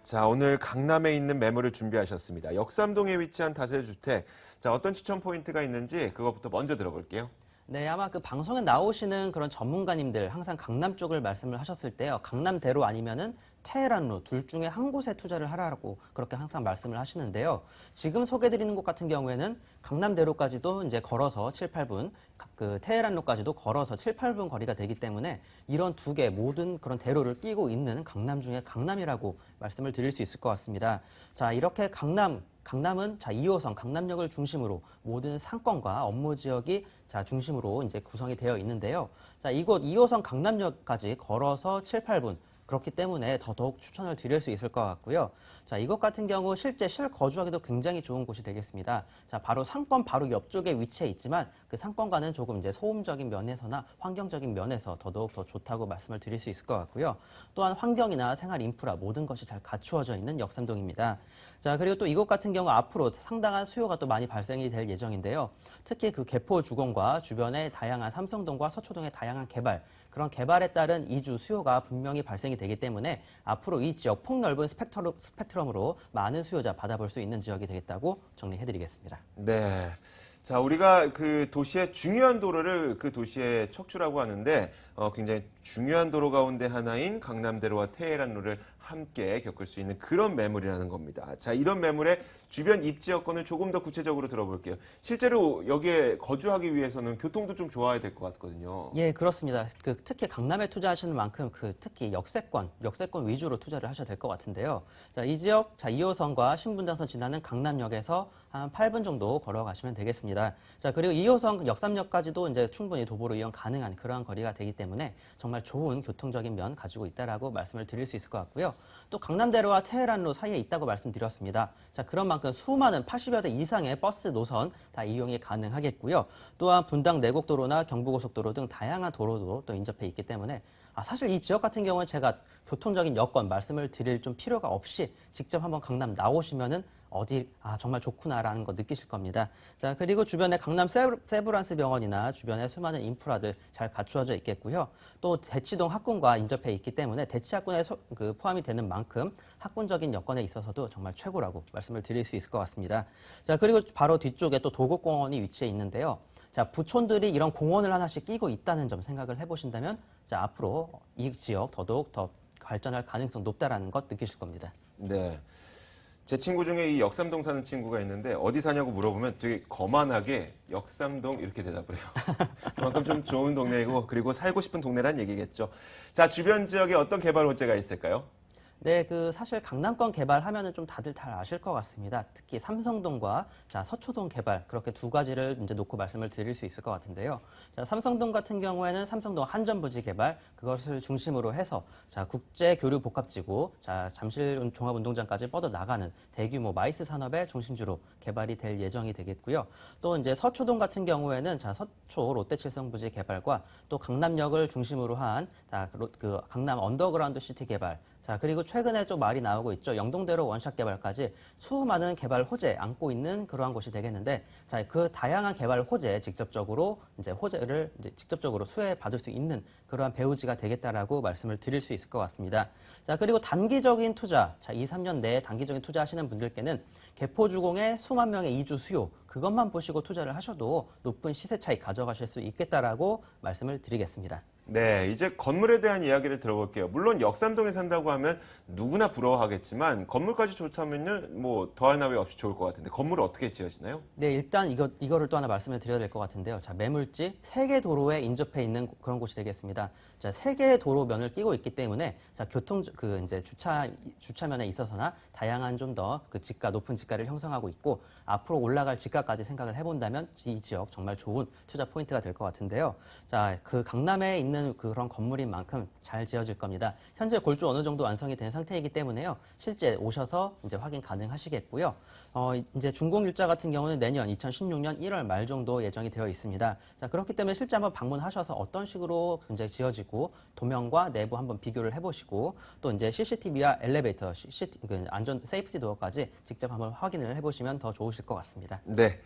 자, 오늘 강남에 있는 매물을 준비하셨습니다. 역삼동에 위치한 다세주택. 자, 어떤 추천 포인트가 있는지 그것부터 먼저 들어볼게요. 네, 아마 그 방송에 나오시는 그런 전문가님들 항상 강남 쪽을 말씀을 하셨을 때요. 강남대로 아니면은 테헤란로 둘 중에 한 곳에 투자를 하라고 그렇게 항상 말씀을 하시는데요. 지금 소개드리는 곳 같은 경우에는 강남대로까지도 이제 걸어서 7, 8분, 그 테헤란로까지도 걸어서 7, 8분 거리가 되기 때문에 이런 2개 모든 그런 대로를 끼고 있는 강남 중에 강남이라고 말씀을 드릴 수 있을 것 같습니다. 자, 이렇게 강남은 자 2호선 강남역을 중심으로 모든 상권과 업무 지역이 자 중심으로 이제 구성이 되어 있는데요. 자, 이곳 2호선 강남역까지 걸어서 7, 8분 그렇기 때문에 더더욱 추천을 드릴 수 있을 것 같고요. 자, 이곳 같은 경우 실제 실거주하기도 굉장히 좋은 곳이 되겠습니다. 자, 바로 상권 바로 옆쪽에 위치해 있지만 그 상권과는 조금 이제 소음적인 면에서나 환경적인 면에서 더더욱 더 좋다고 말씀을 드릴 수 있을 것 같고요. 또한 환경이나 생활 인프라 모든 것이 잘 갖추어져 있는 역삼동입니다. 자, 그리고 또 이곳 같은 경우 앞으로 상당한 수요가 또 많이 발생이 될 예정인데요. 특히 그 개포 주공과 주변의 다양한 삼성동과 서초동의 다양한 개발, 그런 개발에 따른 이주 수요가 분명히 발생이 되기 때문에 앞으로 이 지역 폭넓은 스펙트럼으로 많은 수요자 받아볼 수 있는 지역이 되겠다고 정리해드리겠습니다. 네. 자, 우리가 그 도시의 중요한 도로를 그 도시의 척추라고 하는데 굉장히 중요한 도로 가운데 하나인 강남대로와 테헤란로를 함께 겪을 수 있는 그런 매물이라는 겁니다. 자, 이런 매물의 주변 입지 여건을 조금 더 구체적으로 들어볼게요. 실제로 여기에 거주하기 위해서는 교통도 좀 좋아야 될 것 같거든요. 예, 그렇습니다. 특히 강남에 투자하시는 만큼 특히 역세권 위주로 투자를 하셔야 될 것 같은데요. 자, 이 지역 2호선과 신분당선 지나는 강남역에서 한 8분 정도 걸어가시면 되겠습니다. 자, 그리고 2호선 역삼역까지도 이제 충분히 도보로 이용 가능한 그러한 거리가 되기 때문에 정말 좋은 교통적인 면 가지고 있다라고 말씀을 드릴 수 있을 것 같고요. 또 강남대로와 테헤란로 사이에 있다고 말씀드렸습니다. 자, 그런 만큼 수많은 80여 대 이상의 버스 노선 다 이용이 가능하겠고요. 또한 분당 내곡도로나 경부고속도로 등 다양한 도로도 또 인접해 있기 때문에 사실 이 지역 같은 경우는 제가 교통적인 여건 말씀을 드릴 좀 필요가 없이 직접 한번 강남 나오시면은 정말 좋구나라는 거 느끼실 겁니다. 자, 그리고 주변에 강남 세브란스 병원이나 주변에 수많은 인프라들 잘 갖추어져 있겠고요. 또 대치동 학군과 인접해 있기 때문에 대치학군에 포함이 되는 만큼 학군적인 여건에 있어서도 정말 최고라고 말씀을 드릴 수 있을 것 같습니다. 자, 그리고 바로 뒤쪽에 또 도곡공원이 위치해 있는데요. 자, 부촌들이 이런 공원을 하나씩 끼고 있다는 점 생각을 해보신다면 자, 앞으로 이 지역 더더욱 더 발전할 가능성 높다라는 것 느끼실 겁니다. 네. 제 친구 중에 이 역삼동 사는 친구가 있는데 어디 사냐고 물어보면 되게 거만하게 역삼동 이렇게 대답을 해요. 그만큼 좀 좋은 동네이고 그리고 살고 싶은 동네란 얘기겠죠. 자, 주변 지역에 어떤 개발 호재가 있을까요? 네, 사실 강남권 개발하면은 좀 다들 잘 아실 것 같습니다. 특히 삼성동과 서초동 개발 그렇게 두 가지를 이제 놓고 말씀을 드릴 수 있을 것 같은데요. 자, 삼성동 같은 경우에는 삼성동 한전부지 개발 그것을 중심으로 해서 국제 교류 복합지구 잠실 종합운동장까지 뻗어 나가는 대규모 마이스 산업의 중심지로 개발이 될 예정이 되겠고요. 또 이제 서초동 같은 경우에는 서초 롯데칠성부지 개발과 또 강남역을 중심으로 한 강남 언더그라운드 시티 개발. 자, 그리고 최근에 좀 말이 나오고 있죠. 영동대로 원샷 개발까지 수많은 개발 호재 안고 있는 그러한 곳이 되겠는데, 자, 그 다양한 개발 호재를 직접적으로 수혜 받을 수 있는 그러한 배후지가 되겠다라고 말씀을 드릴 수 있을 것 같습니다. 자, 그리고 단기적인 투자, 2, 3년 내에 단기적인 투자하시는 분들께는 개포주공의 수만 명의 이주 수요, 그것만 보시고 투자를 하셔도 높은 시세 차익 가져가실 수 있겠다라고 말씀을 드리겠습니다. 네, 이제 건물에 대한 이야기를 들어볼게요. 물론 역삼동에 산다고 하면 누구나 부러워하겠지만 건물까지 좋다면은 뭐 더할 나위 없이 좋을 것 같은데 건물을 어떻게 지어지나요? 네, 일단 이거를 또 하나 말씀을 드려야 될 것 같은데요. 자, 매물지 3개 도로에 인접해 있는 그런 곳이 되겠습니다. 자, 3개의 도로면을 끼고 있기 때문에 이제 주차면에 있어서나 다양한 좀 더 높은 지가를 형성하고 있고 앞으로 올라갈 지가까지 생각을 해본다면 이 지역 정말 좋은 투자 포인트가 될 것 같은데요. 자, 강남에 있는 그런 건물인 만큼 잘 지어질 겁니다. 현재 골조 어느 정도 완성이 된 상태이기 때문에요. 실제 오셔서 이제 확인 가능하시겠고요. 이제 준공일자 같은 경우는 내년 2016년 1월 말 정도 예정이 되어 있습니다. 자, 그렇기 때문에 실제 한번 방문하셔서 어떤 식으로 이제 지어지고 도면과 내부 한번 비교를 해보시고 또 이제 CCTV와 엘리베이터, 안전 세이프티 도어까지 직접 한번 확인을 해보시면 더 좋으실 것 같습니다. 네.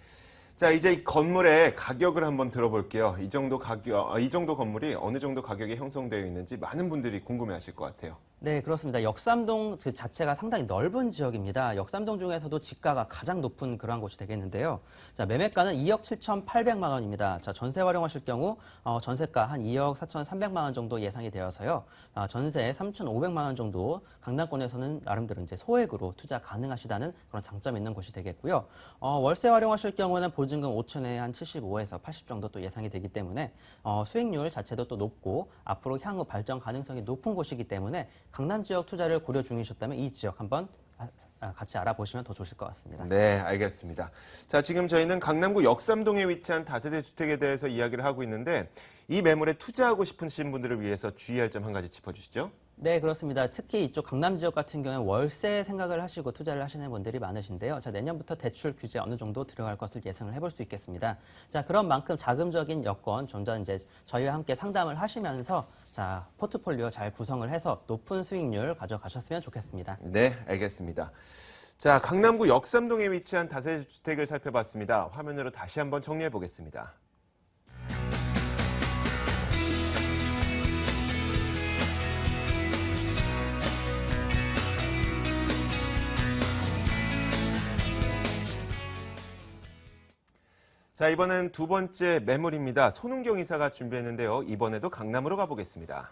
자, 이제 이 건물의 가격을 한번 들어볼게요. 이 정도 건물이 어느 정도 가격이 형성되어 있는지 많은 분들이 궁금해하실 것 같아요. 네, 그렇습니다. 역삼동 자체가 상당히 넓은 지역입니다. 역삼동 중에서도 지가가 가장 높은 그러한 곳이 되겠는데요. 자, 매매가는 2억 7,800만 원입니다. 자, 전세 활용하실 경우 전세가 한 2억 4,300만 원 정도 예상이 되어서요. 전세 3,500만 원 정도 강남권에서는 나름대로 이제 소액으로 투자 가능하시다는 그런 장점이 있는 곳이 되겠고요. 월세 활용하실 경우는 보증금 5천에 한 75에서 80 정도 또 예상이 되기 때문에 수익률 자체도 또 높고 앞으로 향후 발전 가능성이 높은 곳이기 때문에 강남 지역 투자를 고려 중이셨다면 이 지역 한번 같이 알아보시면 더 좋으실 것 같습니다. 네, 알겠습니다. 자, 지금 저희는 강남구 역삼동에 위치한 다세대 주택에 대해서 이야기를 하고 있는데 이 매물에 투자하고 싶으신 분들을 위해서 주의할 점 한 가지 짚어주시죠. 네, 그렇습니다. 특히 이쪽 강남 지역 같은 경우는 월세 생각을 하시고 투자를 하시는 분들이 많으신데요. 자, 내년부터 대출 규제 어느 정도 들어갈 것을 예상을 해볼 수 있겠습니다. 자, 그런 만큼 자금적인 여건 좀 더 이제 저희와 함께 상담을 하시면서 자, 포트폴리오 잘 구성을 해서 높은 수익률 가져가셨으면 좋겠습니다. 네, 알겠습니다. 자, 강남구 역삼동에 위치한 다세대 주택을 살펴봤습니다. 화면으로 다시 한번 정리해 보겠습니다. 자, 이번엔 두 번째 매물입니다. 손은경 이사가 준비했는데요. 이번에도 강남으로 가보겠습니다.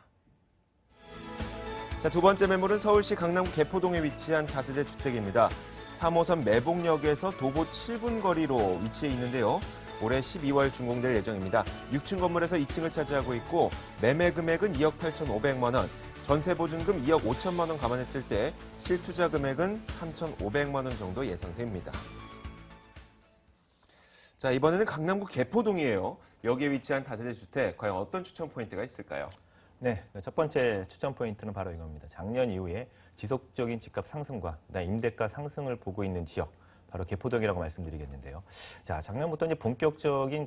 자, 두 번째 매물은 서울시 강남구 개포동에 위치한 다세대 주택입니다. 3호선 매봉역에서 도보 7분 거리로 위치해 있는데요. 올해 12월 준공될 예정입니다. 6층 건물에서 2층을 차지하고 있고 매매 금액은 2억 8,500만 원, 전세 보증금 2억 5천만 원 감안했을 때 실투자 금액은 3,500만 원 정도 예상됩니다. 자, 이번에는 강남구 개포동이에요. 여기에 위치한 다세대 주택, 과연 어떤 추천 포인트가 있을까요? 네, 첫 번째 추천 포인트는 바로 이겁니다. 작년 이후에 지속적인 집값 상승과 임대가 상승을 보고 있는 지역, 바로 개포동이라고 말씀드리겠는데요. 자, 작년부터 이제 본격적인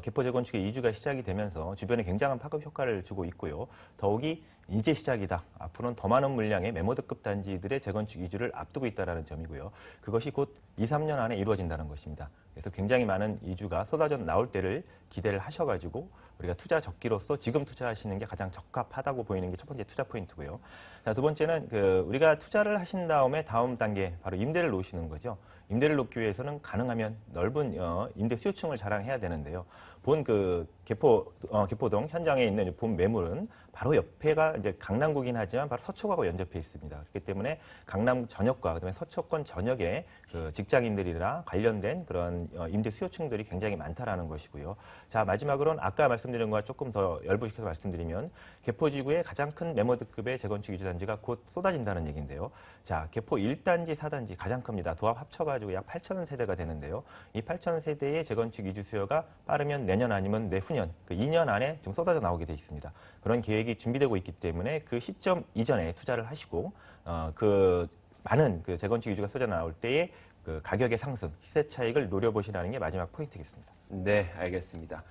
개포 재건축의 이주가 시작이 되면서 주변에 굉장한 파급 효과를 주고 있고요. 더욱이 이제 시작이다. 앞으로는 더 많은 물량의 메모드급 단지들의 재건축 이주를 앞두고 있다는 점이고요. 그것이 곧 2, 3년 안에 이루어진다는 것입니다. 그래서 굉장히 많은 이주가 쏟아져 나올 때를 기대를 하셔가지고 우리가 투자 적기로서 지금 투자하시는 게 가장 적합하다고 보이는 게 첫 번째 투자 포인트고요. 자, 두 번째는 우리가 투자를 하신 다음에 다음 단계 바로 임대를 놓으시는 거죠. 임대를 놓기 위해서는 가능하면 넓은 임대 수요층을 자랑해야 되는데요. 본 개포동 현장에 있는 본 매물은 바로 옆에가 이제 강남구긴 하지만 바로 서초구하고 연접해 있습니다. 그렇기 때문에 강남 전역과 그다음에 서초권 전역에 직장인들이나 관련된 그런 임대 수요층들이 굉장히 많다라는 것이고요. 자, 마지막으로는 아까 말씀드린 것과 조금 더 열부시켜서 말씀드리면 개포지구의 가장 큰 매모드급의 재건축 이주 단지가 곧 쏟아진다는 얘기인데요. 자, 개포 1단지, 4단지 가장 큽니다. 도합 합쳐가지고 약 8,000 세대가 되는데요. 이 8,000 세대의 재건축 이주 수요가 빠르면 내년 아니면 내후년, 2년 안에 좀 쏟아져 나오게 돼 있습니다. 그런 계획이 준비되고 있기 때문에 그 시점 이전에 투자를 하시고 많은 재건축 이주가 쏟아져 나올 때의 가격의 상승, 시세 차익을 노려보시라는 게 마지막 포인트겠습니다. 네, 알겠습니다.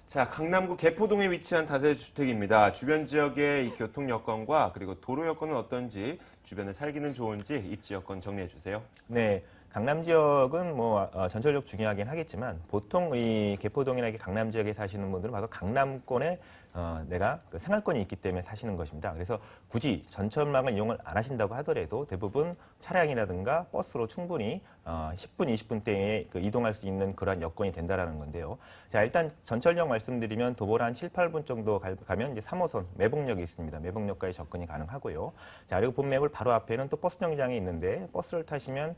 자, 강남구 개포동에 위치한 다세대 주택입니다. 주변 지역의 이 교통 여건과 그리고 도로 여건은 어떤지, 주변에 살기는 좋은지 입지 여건 정리해 주세요. 네. 강남 지역은 전철역 중요하긴 하겠지만 보통 이 개포동이나 강남 지역에 사시는 분들은 바로 강남권에 내가 생활권이 있기 때문에 사시는 것입니다. 그래서 굳이 전철망을 이용을 안 하신다고 하더라도 대부분 차량이라든가 버스로 충분히 10분, 20분대에 이동할 수 있는 그러한 여건이 된다라는 건데요. 자, 일단 전철역 말씀드리면 도보로 한 7, 8분 정도 가면 이제 3호선 매봉역이 있습니다. 매봉역까지 접근이 가능하고요. 자, 그리고 본 매물 바로 앞에는 또 버스 정류장이 있는데 버스를 타시면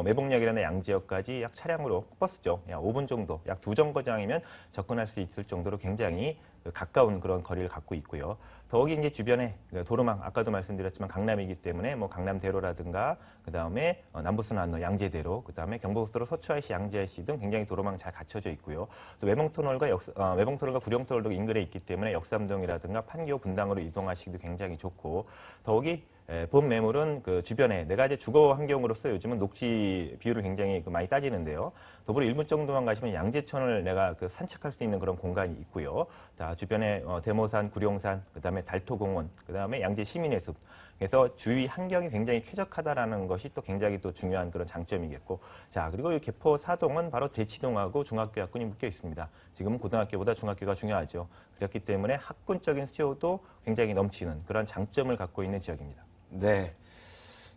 매봉역이라는 양지역까지 약 차량으로 버스죠. 약 5분 정도, 약 2정거장이면 접근할 수 있을 정도로 굉장히 가까운 그런 거리를 갖고 있고요. 더욱이 이제 주변에 도로망, 아까도 말씀드렸지만 강남이기 때문에 강남대로라든가 그다음에 남부순환로 양재대로, 그다음에 경부고속도로 서초IC, 양재IC 등 굉장히 도로망 잘 갖춰져 있고요. 또 외봉터널과 구룡터널도 인근에 있기 때문에 역삼동이라든가 판교, 분당으로 이동하시기도 굉장히 좋고, 더욱이 본 매물은 주변에 내가 이제 주거 환경으로서 요즘은 녹지 비율을 굉장히 많이 따지는데요. 도보로 1분 정도만 가시면 양재천을 내가 산책할 수 있는 그런 공간이 있고요. 자, 주변에 대모산, 구룡산, 그다음에 달토공원, 그다음에 양재 시민해숲. 그래서 주위 환경이 굉장히 쾌적하다라는 것이 또 굉장히 또 중요한 그런 장점이겠고. 자, 그리고 이 개포 사동은 바로 대치동하고 중학교 학군이 묶여 있습니다. 지금은 고등학교보다 중학교가 중요하죠. 그렇기 때문에 학군적인 수요도 굉장히 넘치는 그런 장점을 갖고 있는 지역입니다. 네.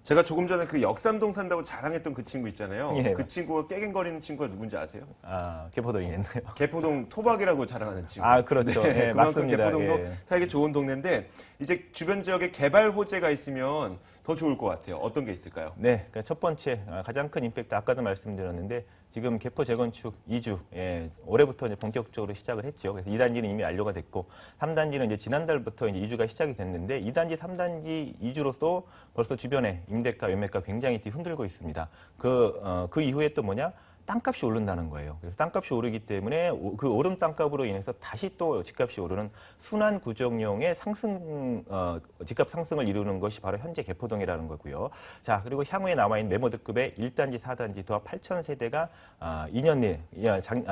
제가 조금 전에 역삼동 산다고 자랑했던 그 친구 있잖아요. 예. 그 친구가 깨갱거리는 친구가 누군지 아세요? 아, 개포동이겠네요. 개포동 토박이라고 자랑하는 친구. 아, 그렇죠. 네, 네, 그만큼 맞습니다. 개포동도 예. 살기 좋은 동네인데 이제 주변 지역에 개발 호재가 있으면 더 좋을 것 같아요. 어떤 게 있을까요? 네, 그러니까 첫 번째 가장 큰 임팩트 아까도 말씀드렸는데 지금 개포 재건축 2주 올해부터 이제 본격적으로 시작을 했죠. 그래서 2단지는 이미 완료가 됐고 3단지는 이제 지난달부터 이제 이주가 시작이 됐는데 2단지, 3단지 이주로서 벌써 주변에 임대가, 매매가 굉장히 뒤흔들고 있습니다. 그 이후에 또 뭐냐? 땅값이 오른다는 거예요. 그래서 땅값이 오르기 때문에 그 오른 땅값으로 인해서 다시 또 집값이 오르는 순환 구조형의 집값 상승을 이루는 것이 바로 현재 개포동이라는 거고요. 자, 그리고 향후에 남아있는 매모드급의 1단지, 4단지 도합 8,000 세대가 2년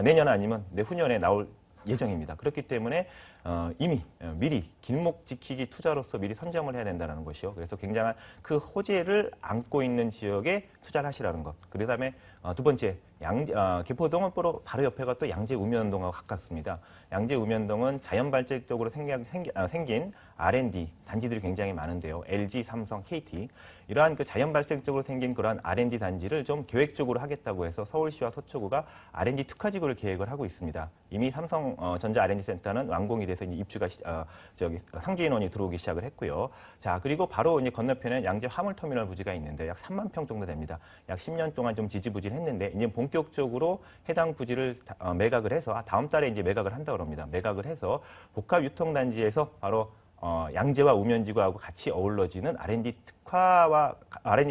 내년 아니면 내후년에 나올 예정입니다. 그렇기 때문에 이미 미리 길목 지키기 투자로서 미리 선점을 해야 된다는 것이요. 그래서 굉장한 그 호재를 안고 있는 지역에 투자를 하시라는 것. 그다음에 두 번째 개포동은 바로 옆에가 또 양재 우면동하고 가깝습니다. 양재 우면동은 자연 발전적으로 생긴 R&D 단지들이 굉장히 많은데요. LG, 삼성, KT 이러한 그 자연 발생적으로 생긴 그러한 R&D 단지를 좀 계획적으로 하겠다고 해서 서울시와 서초구가 R&D 특화지구를 계획을 하고 있습니다. 이미 삼성전자 R&D 센터는 완공이 돼서 이제 입주가 상주 인원이 들어오기 시작을 했고요. 자, 그리고 바로 이제 건너편에 양재 화물터미널 부지가 있는데 약 3만 평 정도 됩니다. 약 10년 동안 좀 지지부진했는데 이제 본격적으로 해당 부지를 매각을 해서 다음 달에 이제 매각을 한다고 합니다. 매각을 해서 복합 유통단지에서 바로 양재와 우면지구하고 같이 어우러지는 R&D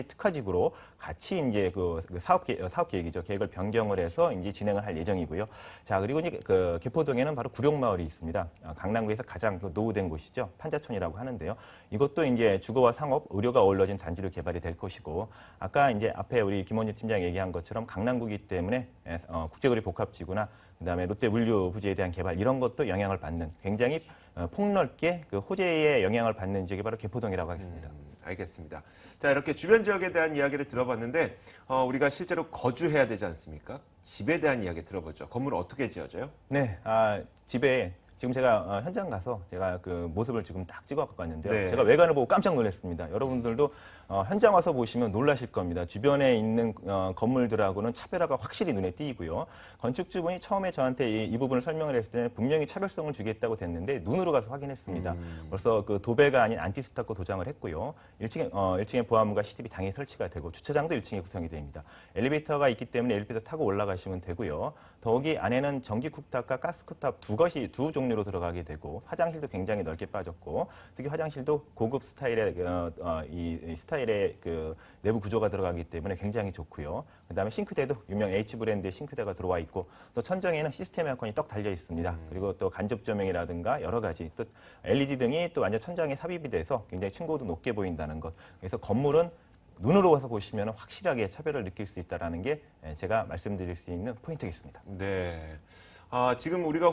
특화지구로 같이 이제 그 사업 계획이죠. 계획을 변경을 해서 이제 진행을 할 예정이고요. 자, 그리고 이제 그 개포동에는 바로 구룡마을이 있습니다. 강남구에서 가장 노후된 곳이죠. 판자촌이라고 하는데요. 이것도 이제 주거와 상업, 의료가 어우러진 단지로 개발이 될 것이고, 아까 이제 앞에 우리 김원주 팀장 얘기한 것처럼 강남구이기 때문에 국제거리 복합지구나 그다음에 롯데 물류 부지에 대한 개발 이런 것도 영향을 받는 굉장히 폭넓게 그 호재에 영향을 받는 지역이 바로 개포동이라고 하겠습니다. 알겠습니다. 자, 이렇게 주변 지역에 대한 이야기를 들어봤는데 우리가 실제로 거주해야 되지 않습니까? 집에 대한 이야기 들어보죠. 건물 어떻게 지어져요? 네, 집에 지금 제가 현장 가서 제가 그 모습을 지금 딱 찍어 갖고 왔는데요. 네. 제가 외관을 보고 깜짝 놀랐습니다. 여러분들도 현장 와서 보시면 놀라실 겁니다. 주변에 있는 건물들하고는 차별화가 확실히 눈에 띄고요. 건축주분이 처음에 저한테 이 부분을 설명을 했을 때 분명히 차별성을 주겠다고 됐는데 눈으로 가서 확인했습니다. 벌써 그 도배가 아닌 안티스타코 도장을 했고요. 1층에 보안문과 CCTV 당연히 설치가 되고 주차장도 1층에 구성이 됩니다. 엘리베이터가 있기 때문에 엘리베이터 타고 올라가시면 되고요. 더욱이 안에는 전기 쿡탑과 가스 쿡탑 두 종류로 들어가게 되고 화장실도 굉장히 넓게 빠졌고 특히 화장실도 고급 스타일의 이 스타일의 그 내부 구조가 들어가기 때문에 굉장히 좋고요. 그다음에 싱크대도 유명 H 브랜드의 싱크대가 들어와 있고 또 천정에는 시스템 에어컨이 떡 달려 있습니다. 그리고 또 간접 조명이라든가 여러 가지 또 LED 등이 또 완전 천장에 삽입이 돼서 굉장히 층고도 높게 보인다는 것. 그래서 건물은 눈으로 와서 보시면 확실하게 차별을 느낄 수 있다는 게 제가 말씀드릴 수 있는 포인트겠습니다. 네. 지금 우리가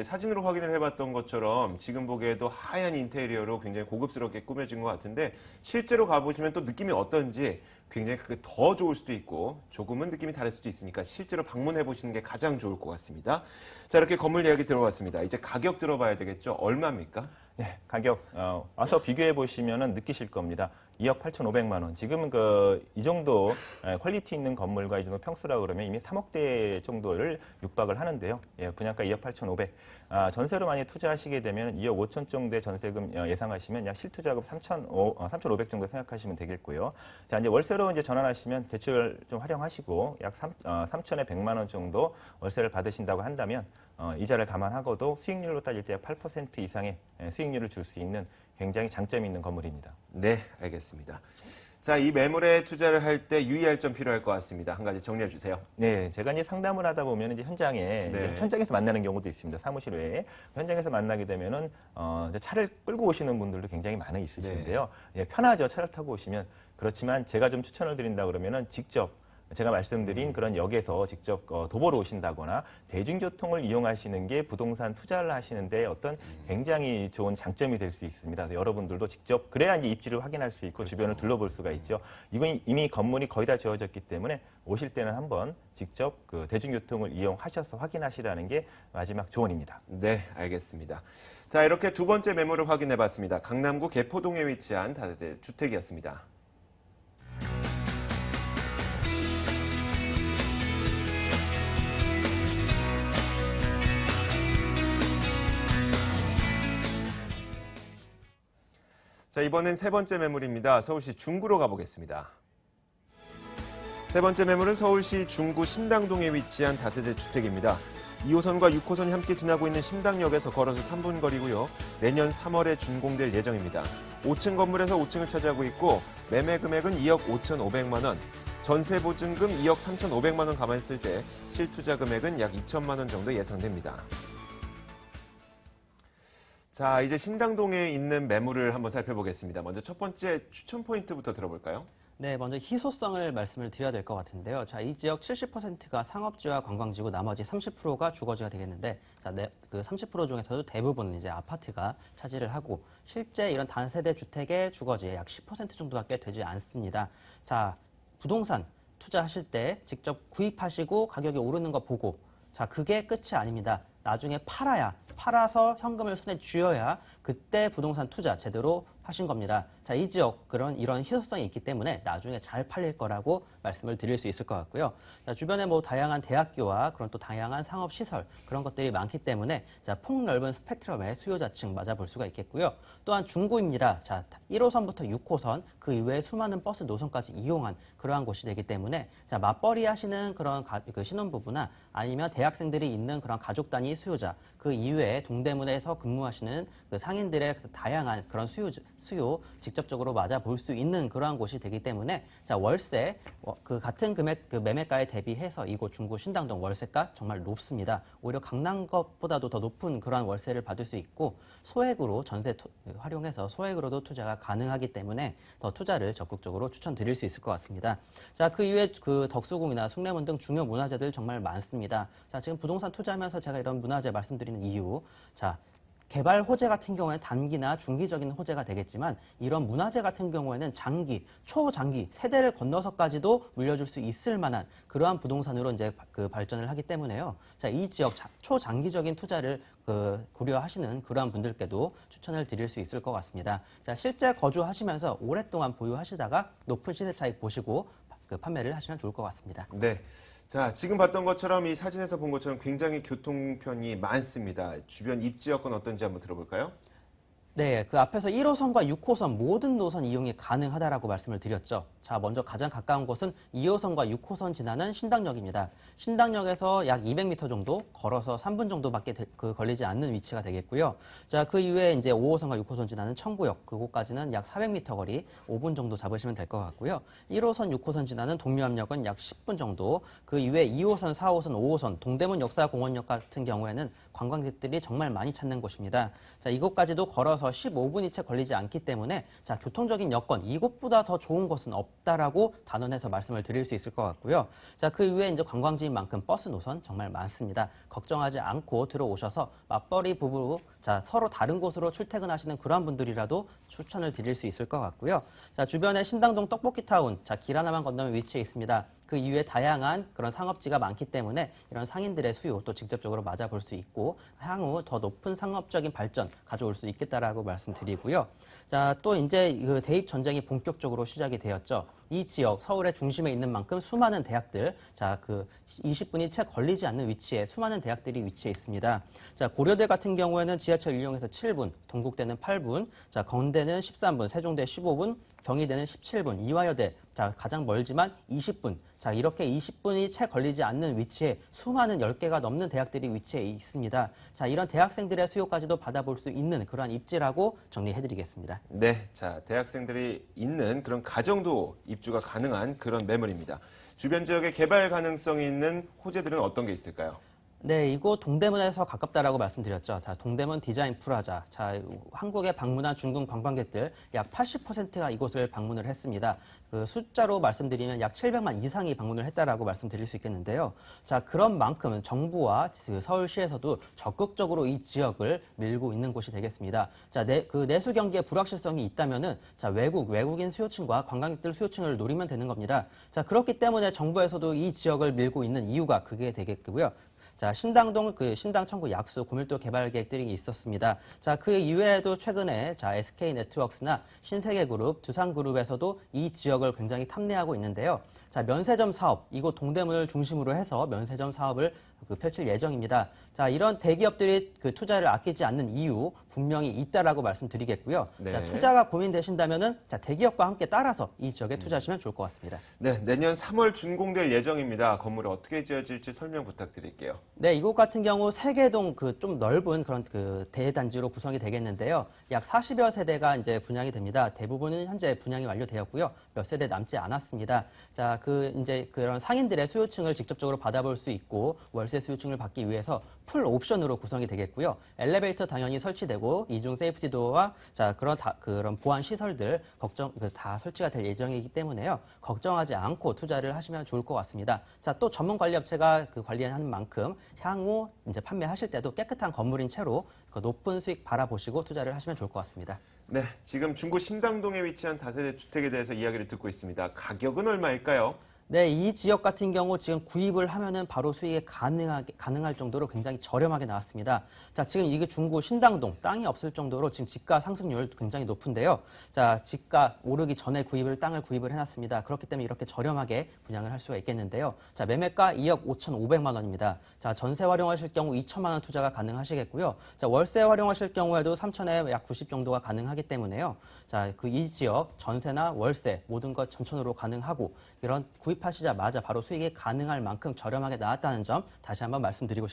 사진으로 확인을 해봤던 것처럼 지금 보기에도 하얀 인테리어로 굉장히 고급스럽게 꾸며진 것 같은데 실제로 가보시면 또 느낌이 어떤지 굉장히 더 좋을 수도 있고 조금은 느낌이 다를 수도 있으니까 실제로 방문해 보시는 게 가장 좋을 것 같습니다. 자, 이렇게 건물 이야기 들어봤습니다. 이제 가격 들어봐야 되겠죠? 얼마입니까? 네, 가격 와서 비교해 보시면은 느끼실 겁니다. 2억 8,500만 원. 지금 이 정도 퀄리티 있는 건물과 이 정도 평수라 그러면 이미 3억대 정도를 육박을 하는데요. 예, 분양가 2억 8,500. 전세로 많이 투자하시게 되면 2억 5천 정도의 전세금 예상하시면 약 실투자금 3,500 정도 생각하시면 되겠고요. 자, 이제 월세로 이제 전환하시면 대출 좀 활용하시고 약 3천에 100만 원 정도 월세를 받으신다고 한다면 이자를 감안하고도 수익률로 따질 때 약 8% 이상의 수익률을 줄 수 있는 굉장히 장점이 있는 건물입니다. 네, 알겠습니다. 자, 이 매물에 투자를 할 때 유의할 점 필요할 것 같습니다. 한 가지 정리해 주세요. 네, 제가 이제 상담을 하다 보면 이제 현장에서 만나는 경우도 있습니다. 사무실 외에 현장에서 만나게 되면은 이제 차를 끌고 오시는 분들도 굉장히 많이 있으신데요. 예, 편하죠. 차를 타고 오시면. 그렇지만 제가 좀 추천을 드린다 그러면은 직접 제가 말씀드린 그런 역에서 직접 도보로 오신다거나 대중교통을 이용하시는 게 부동산 투자를 하시는데 어떤 굉장히 좋은 장점이 될 수 있습니다. 여러분들도 직접 그래야 이제 입지를 확인할 수 있고 주변을 둘러볼 수가 있죠. 이건 이미 건물이 거의 다 지어졌기 때문에 오실 때는 한번 직접 그 대중교통을 이용하셔서 확인하시라는 게 마지막 조언입니다. 네, 알겠습니다. 자, 이렇게 두 번째 매물을 확인해 봤습니다. 강남구 개포동에 위치한 다세대 주택이었습니다. 자, 이번엔 세 번째 매물입니다. 서울시 중구로 가보겠습니다. 세 번째 매물은 서울시 중구 신당동에 위치한 다세대 주택입니다. 2호선과 6호선이 함께 지나고 있는 신당역에서 걸어서 3분 거리고요. 내년 3월에 준공될 예정입니다. 5층 건물에서 5층을 차지하고 있고 매매 금액은 2억 5,500만 원, 전세 보증금 2억 3,500만 원 감안했을 때 실투자 금액은 약 2천만 원 정도 예상됩니다. 자, 이제 신당동에 있는 매물을 한번 살펴보겠습니다. 먼저 첫 번째 추천 포인트부터 들어볼까요? 네, 먼저 희소성을 말씀을 드려야 될 것 같은데요. 자, 이 지역 70%가 상업지와 관광지고 나머지 30%가 주거지가 되겠는데, 자, 그 30% 중에서도 대부분은 이제 아파트가 차지를 하고, 실제 이런 단세대 주택의 주거지의 약 10% 정도밖에 되지 않습니다. 자, 부동산 투자하실 때 직접 구입하시고 가격이 오르는 거 보고 자, 그게 끝이 아닙니다. 나중에 팔아서 현금을 손에 쥐어야 그때 부동산 투자 제대로 하신 겁니다. 자, 이 지역 이런 희소성이 있기 때문에 나중에 잘 팔릴 거라고 말씀을 드릴 수 있을 것 같고요. 자, 주변에 뭐 다양한 대학교와 그런 또 다양한 상업 시설 그런 것들이 많기 때문에 자, 폭넓은 스펙트럼의 수요자층 맞아볼 수가 있겠고요. 또한 중구입니다. 자, 1호선부터 6호선 그 이외에 수많은 버스 노선까지 이용한 그러한 곳이 되기 때문에 자, 맞벌이 하시는 그런 그 신혼부부나 아니면 대학생들이 있는 그런 가족 단위 수요자 그 이외에 동대문에서 근무하시는 그 상인들의 다양한 그런 수요 직접적으로 맞아볼 수 있는 그러한 곳이 되기 때문에 자, 월세 그 같은 금액 그 매매가에 대비해서 이곳 중구 신당동 월세가 정말 높습니다. 오히려 강남 것보다도 더 높은 그러한 월세를 받을 수 있고 소액으로 전세 활용해서 소액으로도 투자가 가능하기 때문에 더 투자를 적극적으로 추천드릴 수 있을 것 같습니다. 자, 그 이외에 그 덕수궁이나 숭례문 등 중요 문화재들 정말 많습니다. 자, 지금 부동산 투자하면서 제가 이런 문화재 말씀드리는 이유, 자, 개발 호재 같은 경우에는 단기나 중기적인 호재가 되겠지만 이런 문화재 같은 경우에는 장기, 초장기, 세대를 건너서까지도 물려줄 수 있을 만한 그러한 부동산으로 이제 그 발전을 하기 때문에요. 자, 이 지역 초장기적인 투자를 고려하시는 그러한 분들께도 추천을 드릴 수 있을 것 같습니다. 자, 실제 거주하시면서 오랫동안 보유하시다가 높은 시세 차익 보시고 판매를 하시면 좋을 것 같습니다. 네. 자, 지금 봤던 것처럼 이 사진에서 본 것처럼 굉장히 교통편이 많습니다. 주변 입지 여건 어떤지 한번 들어볼까요? 네, 그 앞에서 1호선과 6호선 모든 노선 이용이 가능하다라고 말씀을 드렸죠. 자, 먼저 가장 가까운 곳은 2호선과 6호선 지나는 신당역입니다. 신당역에서 약 200m 정도 걸어서 3분 정도밖에 걸리지 않는 위치가 되겠고요. 자, 그 이후에 이제 5호선과 6호선 지나는 청구역 그곳까지는 약 400m 거리 5분 정도 잡으시면 될 것 같고요. 1호선, 6호선 지나는 동묘암역은 약 10분 정도. 그 이후에 2호선, 4호선, 5호선 동대문 역사공원역 같은 경우에는 관광객들이 정말 많이 찾는 곳입니다. 자, 이곳까지도 걸어서 15분이 채 걸리지 않기 때문에 자, 교통적인 여건 이곳보다 더 좋은 곳은 없다라고 단언해서 말씀을 드릴 수 있을 것 같고요. 자, 그 이후에 이제 관광지인 만큼 버스 노선 정말 많습니다. 걱정하지 않고 들어오셔서 맞벌이 부부 자, 서로 다른 곳으로 출퇴근하시는 그러한 분들이라도 추천을 드릴 수 있을 것 같고요. 자, 주변에 신당동 떡볶이타운 자, 길 하나만 건너면 위치해 있습니다. 그 이후에 다양한 그런 상업지가 많기 때문에 이런 상인들의 수요 또 직접적으로 맞아볼 수 있고 향후 더 높은 상업적인 발전 가져올 수 있겠다라고 말씀드리고요. 자, 또 이제 그 대입 전쟁이 본격적으로 시작이 되었죠. 이 지역 서울의 중심에 있는 만큼 수많은 대학들, 자, 그 20분이 채 걸리지 않는 위치에 수많은 대학들이 위치해 있습니다. 자, 고려대 같은 경우에는 지하철 이용해서 7분, 동국대는 8분, 자, 건대는 13분, 세종대 15분, 경희대는 17분, 이화여대 자, 가장 멀지만 20분. 자, 이렇게 20분이 채 걸리지 않는 위치에 수많은 10개가 넘는 대학들이 위치해 있습니다. 자, 이런 대학생들의 수요까지도 받아볼 수 있는 그러한 입지라고 정리해드리겠습니다. 네. 자, 대학생들이 있는 그런 가정도 입주가 가능한 그런 매물입니다. 주변 지역에 개발 가능성이 있는 호재들은 어떤 게 있을까요? 네, 이곳 동대문에서 가깝다라고 말씀드렸죠. 자, 동대문 디자인 프라자. 자, 한국에 방문한 중국 관광객들 약 80%가 이곳을 방문을 했습니다. 그 숫자로 말씀드리면 약 700만 이상이 방문을 했다라고 말씀드릴 수 있겠는데요. 자, 그런 만큼 정부와 서울시에서도 적극적으로 이 지역을 밀고 있는 곳이 되겠습니다. 자, 그 내수 경기에 불확실성이 있다면은 자, 외국인 수요층과 관광객들 수요층을 노리면 되는 겁니다. 자, 그렇기 때문에 정부에서도 이 지역을 밀고 있는 이유가 그게 되겠고요. 자, 신당동 신당 청구 약수 고밀도 개발 계획들이 있었습니다. 자, 그 이외에도 최근에 자, SK 네트워크스나 신세계그룹, 두산그룹에서도 이 지역을 굉장히 탐내하고 있는데요. 자, 면세점 사업, 이곳 동대문을 중심으로 해서 면세점 사업을 펼칠 예정입니다. 자, 이런 대기업들이 그 투자를 아끼지 않는 이유 분명히 있다라고 말씀드리겠고요. 네. 자, 투자가 고민되신다면은 자, 대기업과 함께 따라서 이 지역에 투자하시면 좋을 것 같습니다. 네, 내년 3월 준공될 예정입니다. 건물이 어떻게 지어질지 설명 부탁드릴게요. 네, 이곳 같은 경우 세계동 좀 넓은 그런 대단지로 구성이 되겠는데요. 약 40여 세대가 이제 분양이 됩니다. 대부분은 현재 분양이 완료되었고요. 몇 세대 남지 않았습니다. 자, 이제 그런 상인들의 수요층을 직접적으로 받아볼 수 있고 월세 수요층을 받기 위해서 풀 옵션으로 구성이 되겠고요. 엘리베이터 당연히 설치되고 이중 세이프티 도어와 자, 그런 보안 시설들 다 설치가 될 예정이기 때문에요. 걱정하지 않고 투자를 하시면 좋을 것 같습니다. 자, 또 전문 관리 업체가 관리하는 만큼 향후 이제 판매하실 때도 깨끗한 건물인 채로 높은 수익 바라보시고 투자를 하시면 좋을 것 같습니다. 네, 지금 중구 신당동에 위치한 다세대 주택에 대해서 이야기를 듣고 있습니다. 가격은 얼마일까요? 네, 이 지역 같은 경우 지금 구입을 하면은 바로 수익이 가능할 정도로 굉장히 저렴하게 나왔습니다. 자, 지금 이게 중구 신당동 땅이 없을 정도로 지금 지가 상승률 굉장히 높은데요. 자, 지가 오르기 전에 땅을 구입을 해놨습니다. 그렇기 때문에 이렇게 저렴하게 분양을 할 수가 있겠는데요. 자, 매매가 2억 5,500만 원입니다. 자, 전세 활용하실 경우 2천만 원 투자가 가능하시겠고요. 자, 월세 활용하실 경우에도 3천에 약 90 정도가 가능하기 때문에요. 자, 이 지역 전세나 월세 모든 것 전천후로 가능하고 이런 구입하시자마자 바로 수익이 가능할 만큼 저렴하게 나왔다는 점 다시 한번 말씀드리고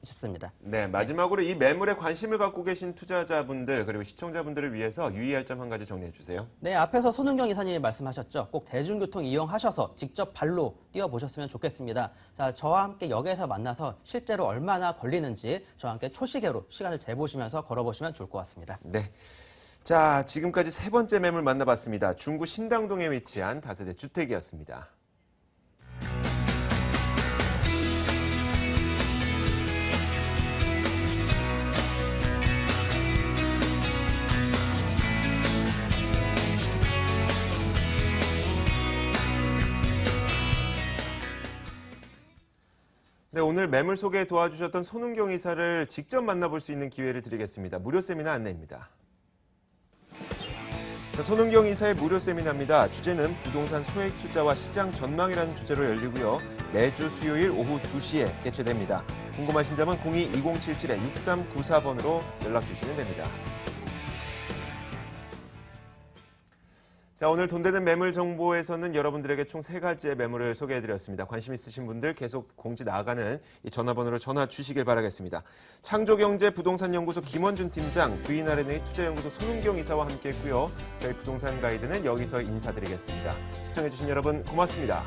싶습니다. 네, 마지막으로 이 매물에 관심을 갖고 계신 투자자분들 그리고 시청자분들을 위해서 유의할 점 한 가지 정리해 주세요. 네, 앞에서 손은경 이사님이 말씀하셨죠. 꼭 대중교통 이용하셔서 직접 발로 뛰어보셨으면 좋겠습니다. 자, 저와 함께 역에서 만나서 실제로 얼마나 걸리는지 저와 함께 초시계로 시간을 재보시면서 걸어보시면 좋을 것 같습니다. 네. 자, 지금까지 세 번째 매물 만나봤습니다. 중구 신당동에 위치한 다세대 주택이었습니다. 네, 오늘 매물 소개 도와주셨던 손은경 이사를 직접 만나볼 수 있는 기회를 드리겠습니다. 무료 세미나 안내입니다. 자, 손은경 이사의 무료 세미나입니다. 주제는 부동산 소액 투자와 시장 전망이라는 주제로 열리고요. 매주 수요일 오후 2시에 개최됩니다. 궁금하신 점은 02-2077-6394번으로 연락 주시면 됩니다. 자, 오늘 돈 되는 매물 정보에서는 여러분들에게 총 3가지의 매물을 소개해드렸습니다. 관심 있으신 분들 계속 공지 나가는 이 전화번호로 전화 주시길 바라겠습니다. 창조경제 부동산연구소 김원준 팀장, V&R&A 투자연구소 손은경 이사와 함께했고요. 저희 부동산 가이드는 여기서 인사드리겠습니다. 시청해주신 여러분 고맙습니다.